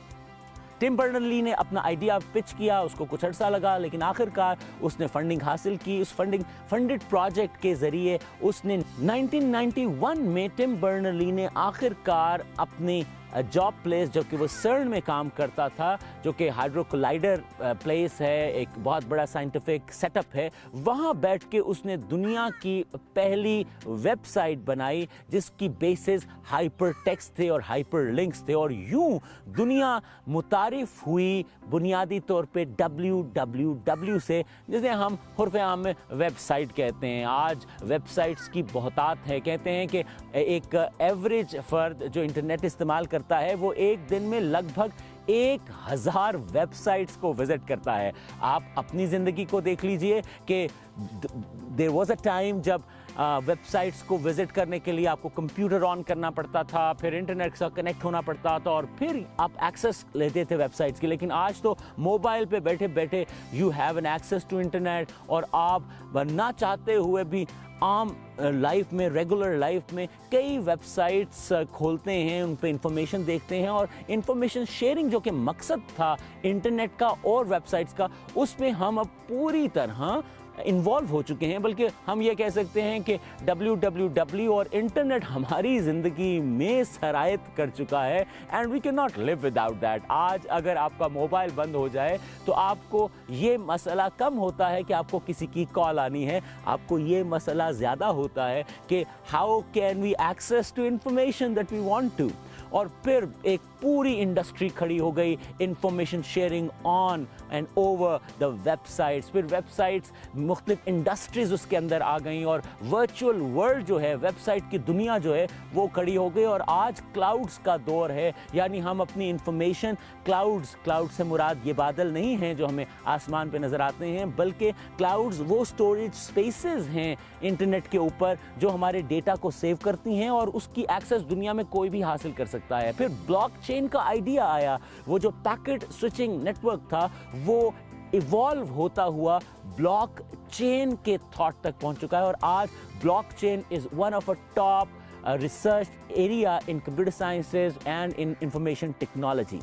टिम बर्नर-ली ने अपना आइडिया पिच किया, उसको कुछ अर्सा लगा, लेकिन आखिरकार उसने फंडिंग हासिल की। उस फंडेड प्रोजेक्ट के ज़रिए उसने 1991 में टिम बर्नर-ली ने आखिरकार अपनी जॉब प्लेस, जो कि वो सर्न में काम करता था, जो कि हाइड्रो कोलाइडर प्लेस है, एक बहुत बड़ा साइंटिफिक सेटअप है, वहाँ बैठ के उसने दुनिया की पहली वेबसाइट बनाई जिसकी बेसिस हाइपर टेक्स्ट थे और हाइपर लिंक्स थे, और यूं दुनिया मुतारिफ हुई बुनियादी तौर पे www से, जिसे हम हुर्फ़ आम में वेबसाइट कहते हैं। आज वेबसाइट्स की बहुतात है। कहते हैं कि एक एवरेज फ़र्द जो इंटरनेट इस्तेमाल करता है वो एक दिन में लगभग 1000 वेबसाइट्स को विजिट करता है। आप अपनी ज़िंदगी को देख लीजिए कि देयर वाज अ टाइम जब वेबसाइट्स को विजिट करने के लिए आपको कंप्यूटर ऑन करना पड़ता था, फिर इंटरनेट से कनेक्ट होना पड़ता था और फिर आप एक्सेस लेते थे वेबसाइट्स की। लेकिन आज तो मोबाइल पे बैठे बैठे you have an access to internet, और आप ना चाहते हुए भी आम लाइफ में, रेगुलर लाइफ में कई वेबसाइट्स खोलते हैं, उन पे इंफॉर्मेशन देखते हैं, और इंफॉर्मेशन शेयरिंग जो कि मकसद था इंटरनेट का और वेबसाइट्स का, उसमें हम अब पूरी तरह इन्वॉल्व हो चुके हैं। बल्कि हम ये कह सकते हैं कि www और इंटरनेट हमारी ज़िंदगी में सरायत कर चुका है, and we can not live without that. आज अगर आपका मोबाइल बंद हो जाए तो आपको ये मसला कम होता है कि आपको किसी की कॉल आनी है, आपको ये मसला ज़्यादा होता है कि how can we access to information that we want to. और फिर एक पूरी इंडस्ट्री खड़ी हो गई, information sharing on and over the websites. फिर वेबसाइट्स, मुख्तलिफ इंडस्ट्रीज उसके अंदर आ गई, और वर्चुअल वर्ल्ड जो है, वेबसाइट की दुनिया जो है वो खड़ी हो गई। और आज क्लाउड्स का दौर है, यानी हम अपनी इंफॉर्मेशन क्लाउड से मुराद ये बादल नहीं हैं जो हमें आसमान पे नज़र आते हैं, बल्कि क्लाउड्स वो स्टोरेज स्पेसेस हैं इंटरनेट के ऊपर जो हमारे डेटा को सेव करती हैं, और उसकी एक्सेस दुनिया में कोई भी हासिल कर सकता है। फिर ब्लॉकचेन का आइडिया आया, वो जो पैकेट स्विचिंग नेटवर्क था वो इवॉल्व होता हुआ ब्लॉकचेन के थॉट तक पहुंच चुका है, और आज blockchain is one of a top research area in computer sciences and in information technology.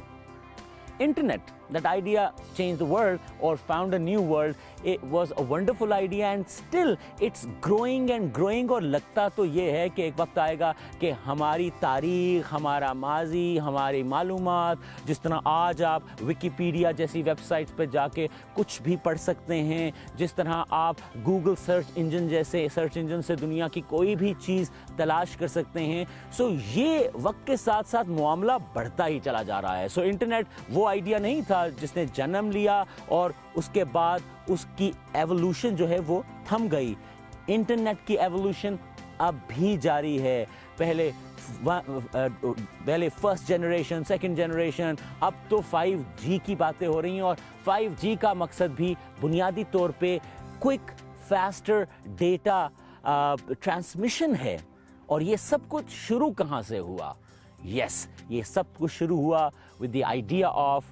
Internet, that idea changed the world or found a new world. It was a wonderful idea and still it's growing and growing, और लगता तो ये है कि एक वक्त आएगा कि हमारी तारीख, हमारा माजी, हमारी मालूमात, जिस तरह आज आप विकिपीडिया जैसी वेबसाइट्स पर जाके कुछ भी पढ़ सकते हैं, जिस तरह आप गूगल सर्च इंजन जैसे सर्च इंजन से दुनिया की कोई भी चीज़ तलाश कर सकते हैं। सो ये वक्त के साथ साथ मामला बढ़ता ही चला जा रहा है। सो इंटरनेट वो आइडिया नहीं था जिसने जन्म लिया और उसके बाद उसकी एवोल्यूशन जो है वो थम गई। इंटरनेट की एवोल्यूशन अब भी जारी है। पहले फर्स्ट जनरेशन, सेकंड जनरेशन, अब तो 5G की बातें हो रही हैं और 5G का मकसद भी बुनियादी तौर पे क्विक, फास्टर डेटा ट्रांसमिशन है। और ये सब कुछ शुरू कहाँ से हुआ? यस, ये सब कुछ शुरू हुआ with the idea of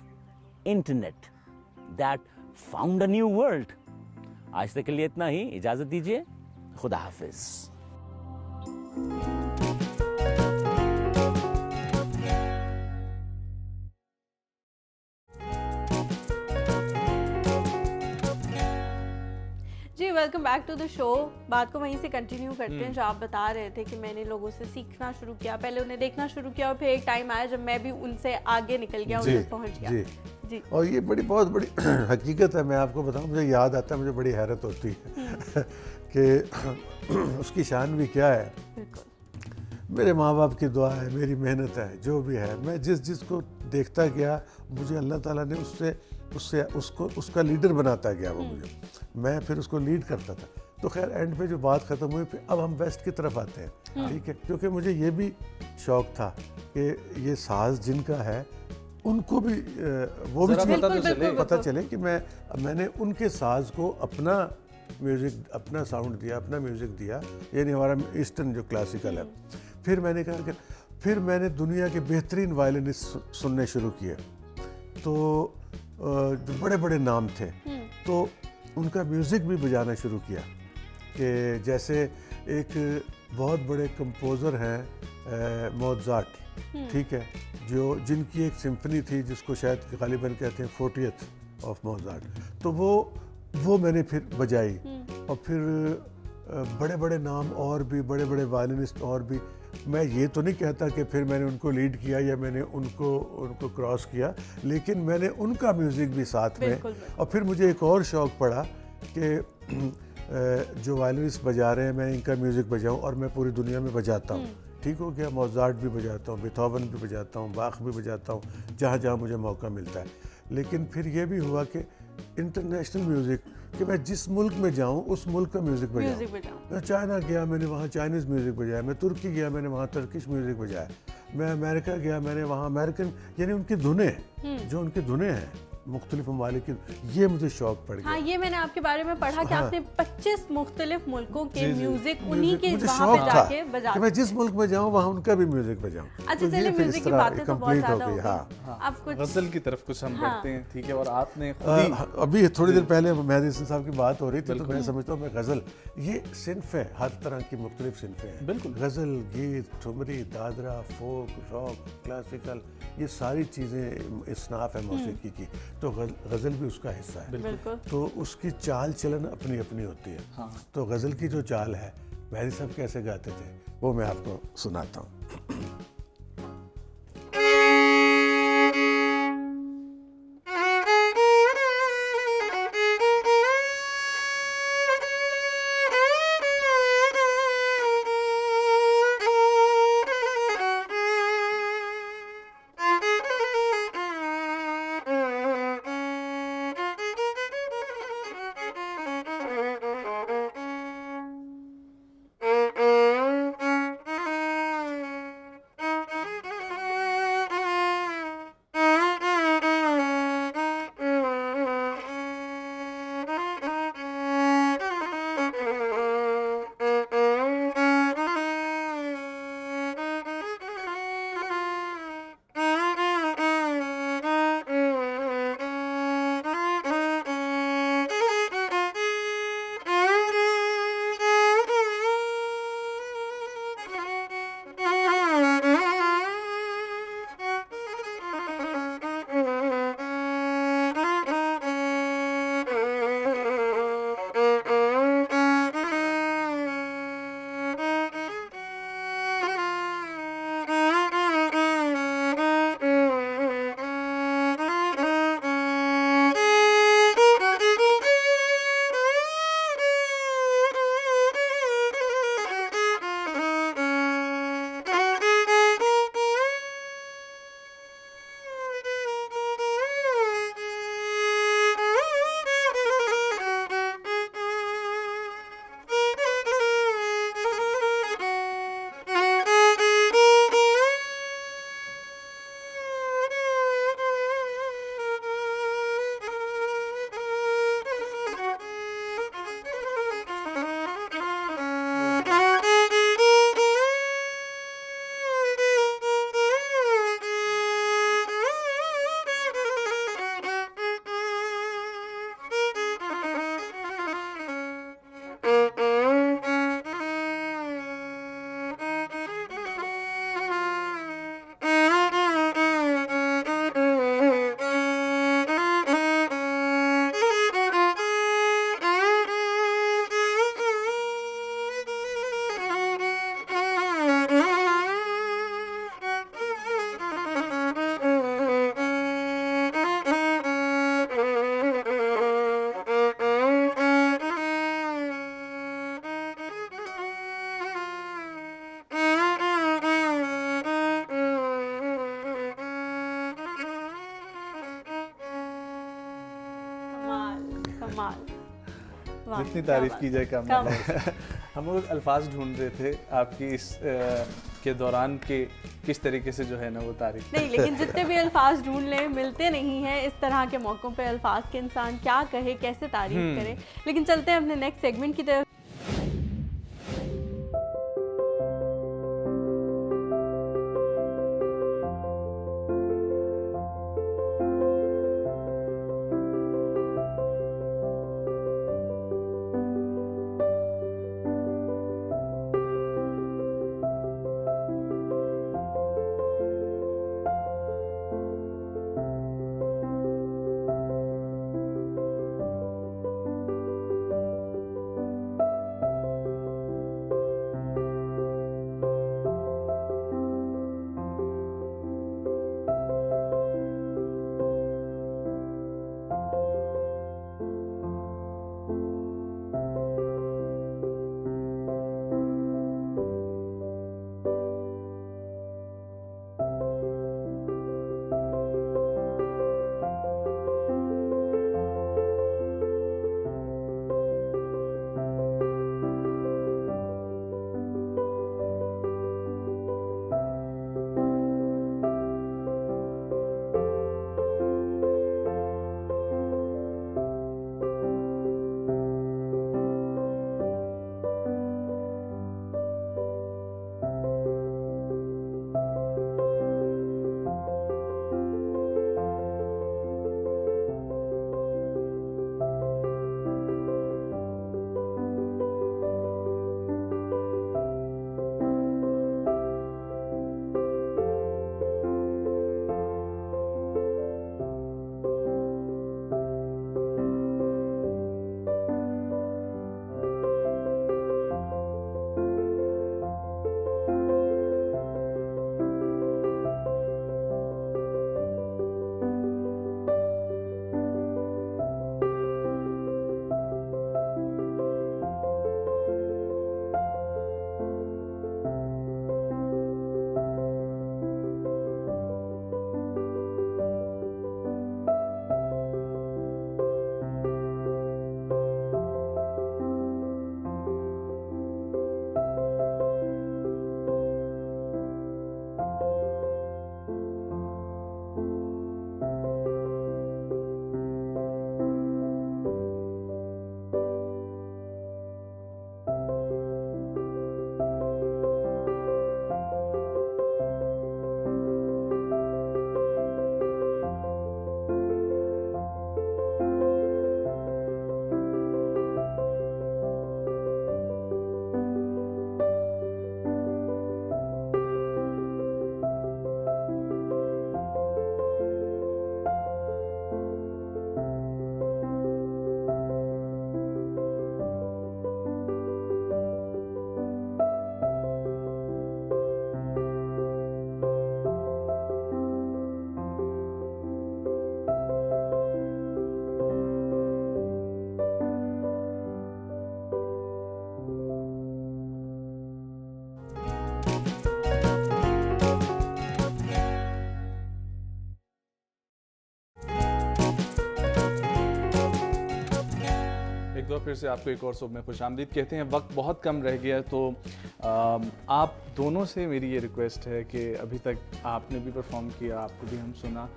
internet that found a new world. आज तक के लिए इतना ही, इजाजत दीजिए, खुदा हाफिज। जी welcome back to the show. बात को वहीं से कंटिन्यू करते हैं जो आप बता रहे थे कि मैंने लोगों से सीखना शुरू किया, पहले उन्हें देखना शुरू किया और फिर एक टाइम आया जब मैं भी उनसे आगे निकल गया, उन तक पहुंच गया। जी जी। और ये बहुत बड़ी हकीकत है। मैं आपको बताऊं, मुझे याद आता है, मुझे बड़ी हैरत होती है कि उसकी शान भी क्या है। मेरे माँ बाप की दुआ है, मेरी मेहनत है, जो भी है, मैं जिसको देखता गया मुझे अल्लाह ताला ने उसका लीडर बनाता गया। वो मुझे, मैं फिर उसको लीड करता था। तो खैर एंड पे जो बात ख़त्म हुई, फिर अब हम वेस्ट की तरफ आते हैं, ठीक है, क्योंकि मुझे ये भी शौक़ था कि ये साज जिनका है उनको भी वो भी पता चले कि मैंने उनके साज को अपना म्यूज़िक, अपना साउंड दिया, अपना म्यूज़िक दिया, यानी हमारा ईस्टर्न जो क्लासिकल है। फिर मैंने कहा कि फिर मैंने दुनिया के बेहतरीन वायलिनिस्ट सुनने शुरू किए, तो जो बड़े बड़े नाम थे, तो उनका म्यूज़िक भी बजाना शुरू किया। कि जैसे एक बहुत बड़े कंपोज़र हैं मोज़ार्ट, ठीक है, जिनकी एक सिम्फनी थी जिसको शायद गालिबन कहते हैं 40th ऑफ मोज़ार्ट, तो वो मैंने फिर बजाई। और फिर बड़े बड़े नाम और भी, बड़े बड़े वायलिनिस्ट और भी। मैं ये तो नहीं कहता कि फिर मैंने उनको लीड किया या मैंने उनको क्रॉस किया, लेकिन मैंने उनका म्यूज़िक भी साथ में। और फिर मुझे एक और शौक़ पड़ा कि जो वायलिनिस्ट बजा रहे हैं मैं इनका म्यूज़िक बजाऊं, और मैं पूरी दुनिया में बजाता हूं। ठीक हो गया, मोज़ार्ट भी बजाता हूं, बीथोवन भी बजाता हूं, बाख भी बजाता हूं, जहाँ जहाँ मुझे मौका मिलता है। लेकिन फिर ये भी हुआ कि इंटरनेशनल म्यूज़िक, कि मैं जिस मुल्क में जाऊं उस मुल्क का म्यूज़िक बजाऊं। मैं चाइना गया, मैंने वहाँ चाइनीज़ म्यूज़िक बजाया। मैं तुर्की गया, मैंने वहाँ तुर्किश म्यूज़िक बजाया। मैं अमेरिका गया, मैंने वहाँ अमेरिकन, यानी उनकी धुनें, जो उनकी धुनें हैं मुख्तलिफ ममालिक की, ये मुझे शौक़ पड़ गया। हाँ, ये मैंने आपके बारे में पढ़ा कि आपने 25 मुख्तलिफ मुल्कों के म्यूजिक उन्हीं के मुझे वहाँ पे शौक़ जाके था बजाते कि मैं जिस मुल्क में जाऊँ वहाँ उनका भी म्यूज़िक बजाऊँ। अच्छा, चलिए म्यूजिक की बातें तो बहुत ज़्यादा हो गई। हाँ, आप कुछ गज़ल की तरफ कुछ हम बढ़ते हैं, ठीक है। और आपने अभी थोड़ी देर पहले मेहदी हसन साहब की बात हो रही थी, तो मैं समझता हूँ मैं गज़ल, ये सिन्फ है, हर तरह की मुख्तलिफ सिन्फें हैं। बिल्कुल, गज़ल, गीत, ठुमरी, दादरा, फोक, रॉक, क्लासिकल, ये सारी चीज़ें इसनाफ है मौसीकी की, तो गज़ल भी उसका हिस्सा है। तो उसकी चाल चलन अपनी अपनी होती है। हाँ। तो गज़ल की जो चाल है, मेहदी साहब कैसे गाते थे, वो मैं आपको सुनाता हूँ। कमाल। वाह, जितनी क्या तारीफ बात की है। जाए कम कम। है। हम लोग अल्फाज ढूंढ रहे थे आपकी इस के दौरान के किस तरीके से जो है ना वो तारीफ। नहीं, लेकिन जितने भी अल्फाज ढूंढ लें मिलते नहीं हैं इस तरह के मौक़ों पे अल्फाज के इंसान क्या कहे, कैसे तारीफ करे। लेकिन चलते हैं अपने नेक्स्ट सेगमेंट की तरफ। एक बार फिर से आपको एक और शो में खुशामदीद कहते हैं। वक्त बहुत कम रह गया है तो आप दोनों से मेरी ये रिक्वेस्ट है कि अभी तक आपने भी परफॉर्म किया, आपको भी हम सुना,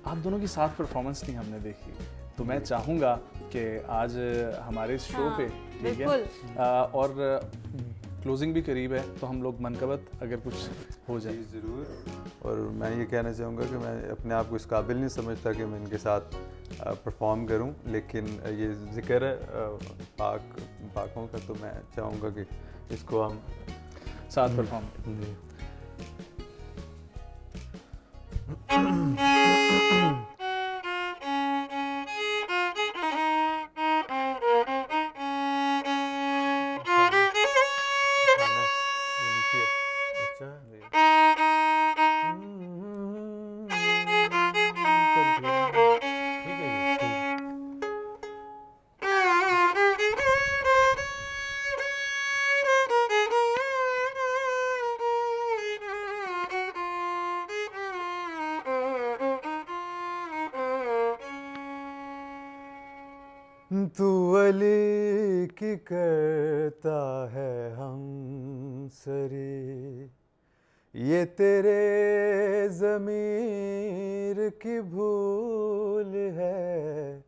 आप दोनों की साथ परफॉर्मेंस नहीं हमने देखी, तो मैं चाहूँगा कि आज हमारे इस शो पे ठीक है और क्लोजिंग भी करीब है तो हम लोग मनकबत अगर कुछ हो जाए। ज़रूर। और मैं ये कहना चाहूँगा कि मैं अपने आप को इस काबिल नहीं समझता कि मैं इनके साथ परफॉर्म करूं, लेकिन ये ज़िक्र है पाकों का, तो मैं चाहूँगा कि इसको हम साथ परफॉर्म। तू अली की करता है हम सरी, ये तेरे ज़मीर की भूल है।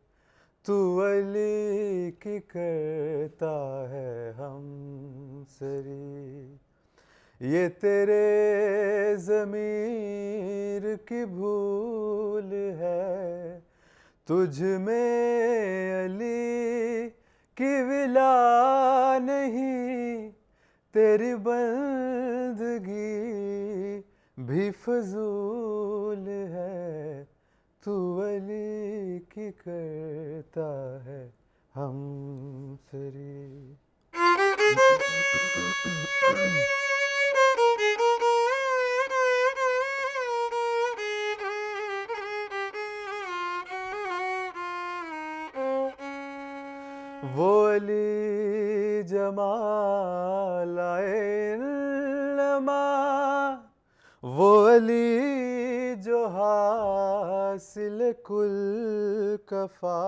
तू अली की करता है हम सरी, ये तेरे ज़मीर की भूल है। तुझ में अली की विला नहीं, तेरी बंदगी भी फजूल है। तू अली की करता है हम सरी। वो अली जमाल आए लमा, वो अली जो हासिल कुल कफा,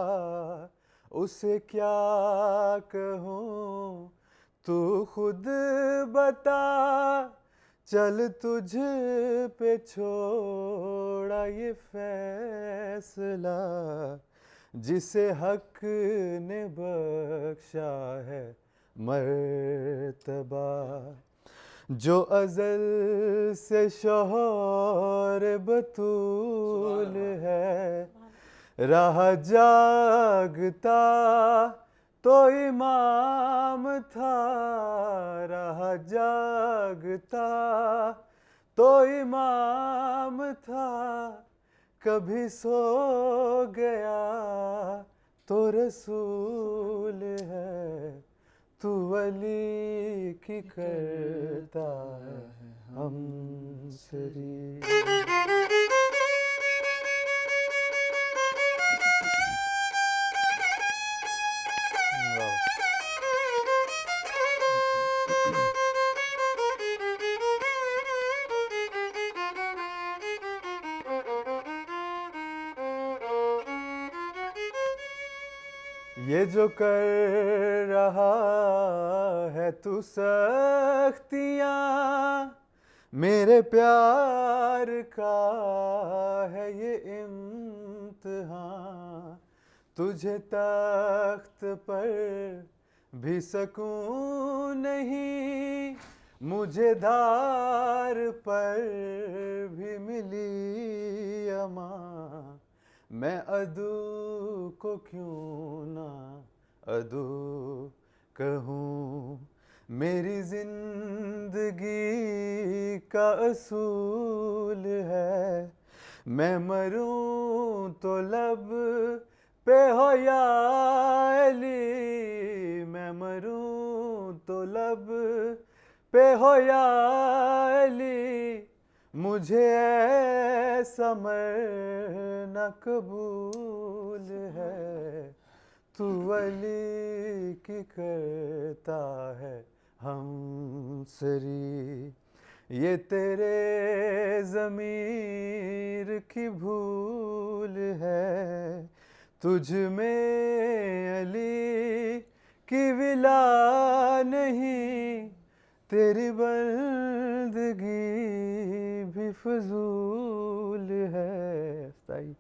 उसे क्या कहूँ तू खुद बता। चल तुझ पे छोड़ा ये फैसला, जिसे हक ने बख्शा है मर्तबा। जो अज़ल से शोहर बतूल है, राह जागता तो इमाम था। राह जागता तो इमाम था, कभी सो गया तो रसूल है। तू अली की करता है हम सरी। ये जो कर रहा है तू सख्तियाँ, मेरे प्यार का है ये इम्तिहान। तुझे तख्त पर भी सकून नहीं, मुझे धार पर भी मिली अमां। मैं अदू को क्यों ना अदू कहूँ, मेरी जिंदगी का असूल है। मैं मरूं तो लब पे हो या अली, मैं मरूं तो लब पे हो या अली। मुझे ऐसा मरना कबूल है। तू अली की करता है हम सरी, ये तेरे ज़मीर की भूल है। तुझ में अली की विला नहीं, तेरी बंदगी भी फजूल है। सही।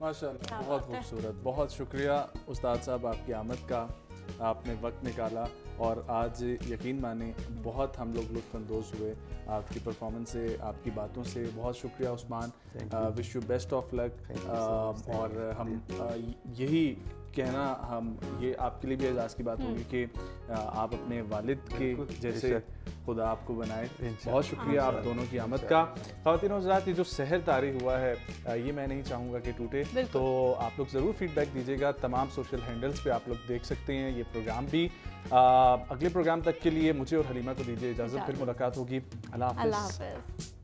माशाल्लाह, बहुत खूबसूरत। बहुत शुक्रिया उस्ताद साहब आपकी आमद का, आपने वक्त निकाला और आज यकीन माने बहुत हम लोग लुत्फ़अंदोज़ हुए आपकी परफॉर्मेंस से, आपकी बातों से। बहुत शुक्रिया Usman, wish you best of luck. और हम यही कहना हम ये आपके लिए भी एजाज़ की बात होगी कि आप अपने वालिद के जैसे खुदा आपको बनाए। बहुत शुक्रिया आप दोनों की आमद का। ख़वातीन और हज़रात, ये जो सहर तारी हुआ है ये मैं नहीं चाहूँगा कि टूटे, तो आप लोग ज़रूर फीडबैक दीजिएगा। तमाम सोशल हैंडल्स पे आप लोग देख सकते हैं ये प्रोग्राम भी। अगले प्रोग्राम तक के लिए मुझे और हलीमा को दीजिए इजाज़त, फिर मुलाकात होगी। अल्लाह हाफ़िज़।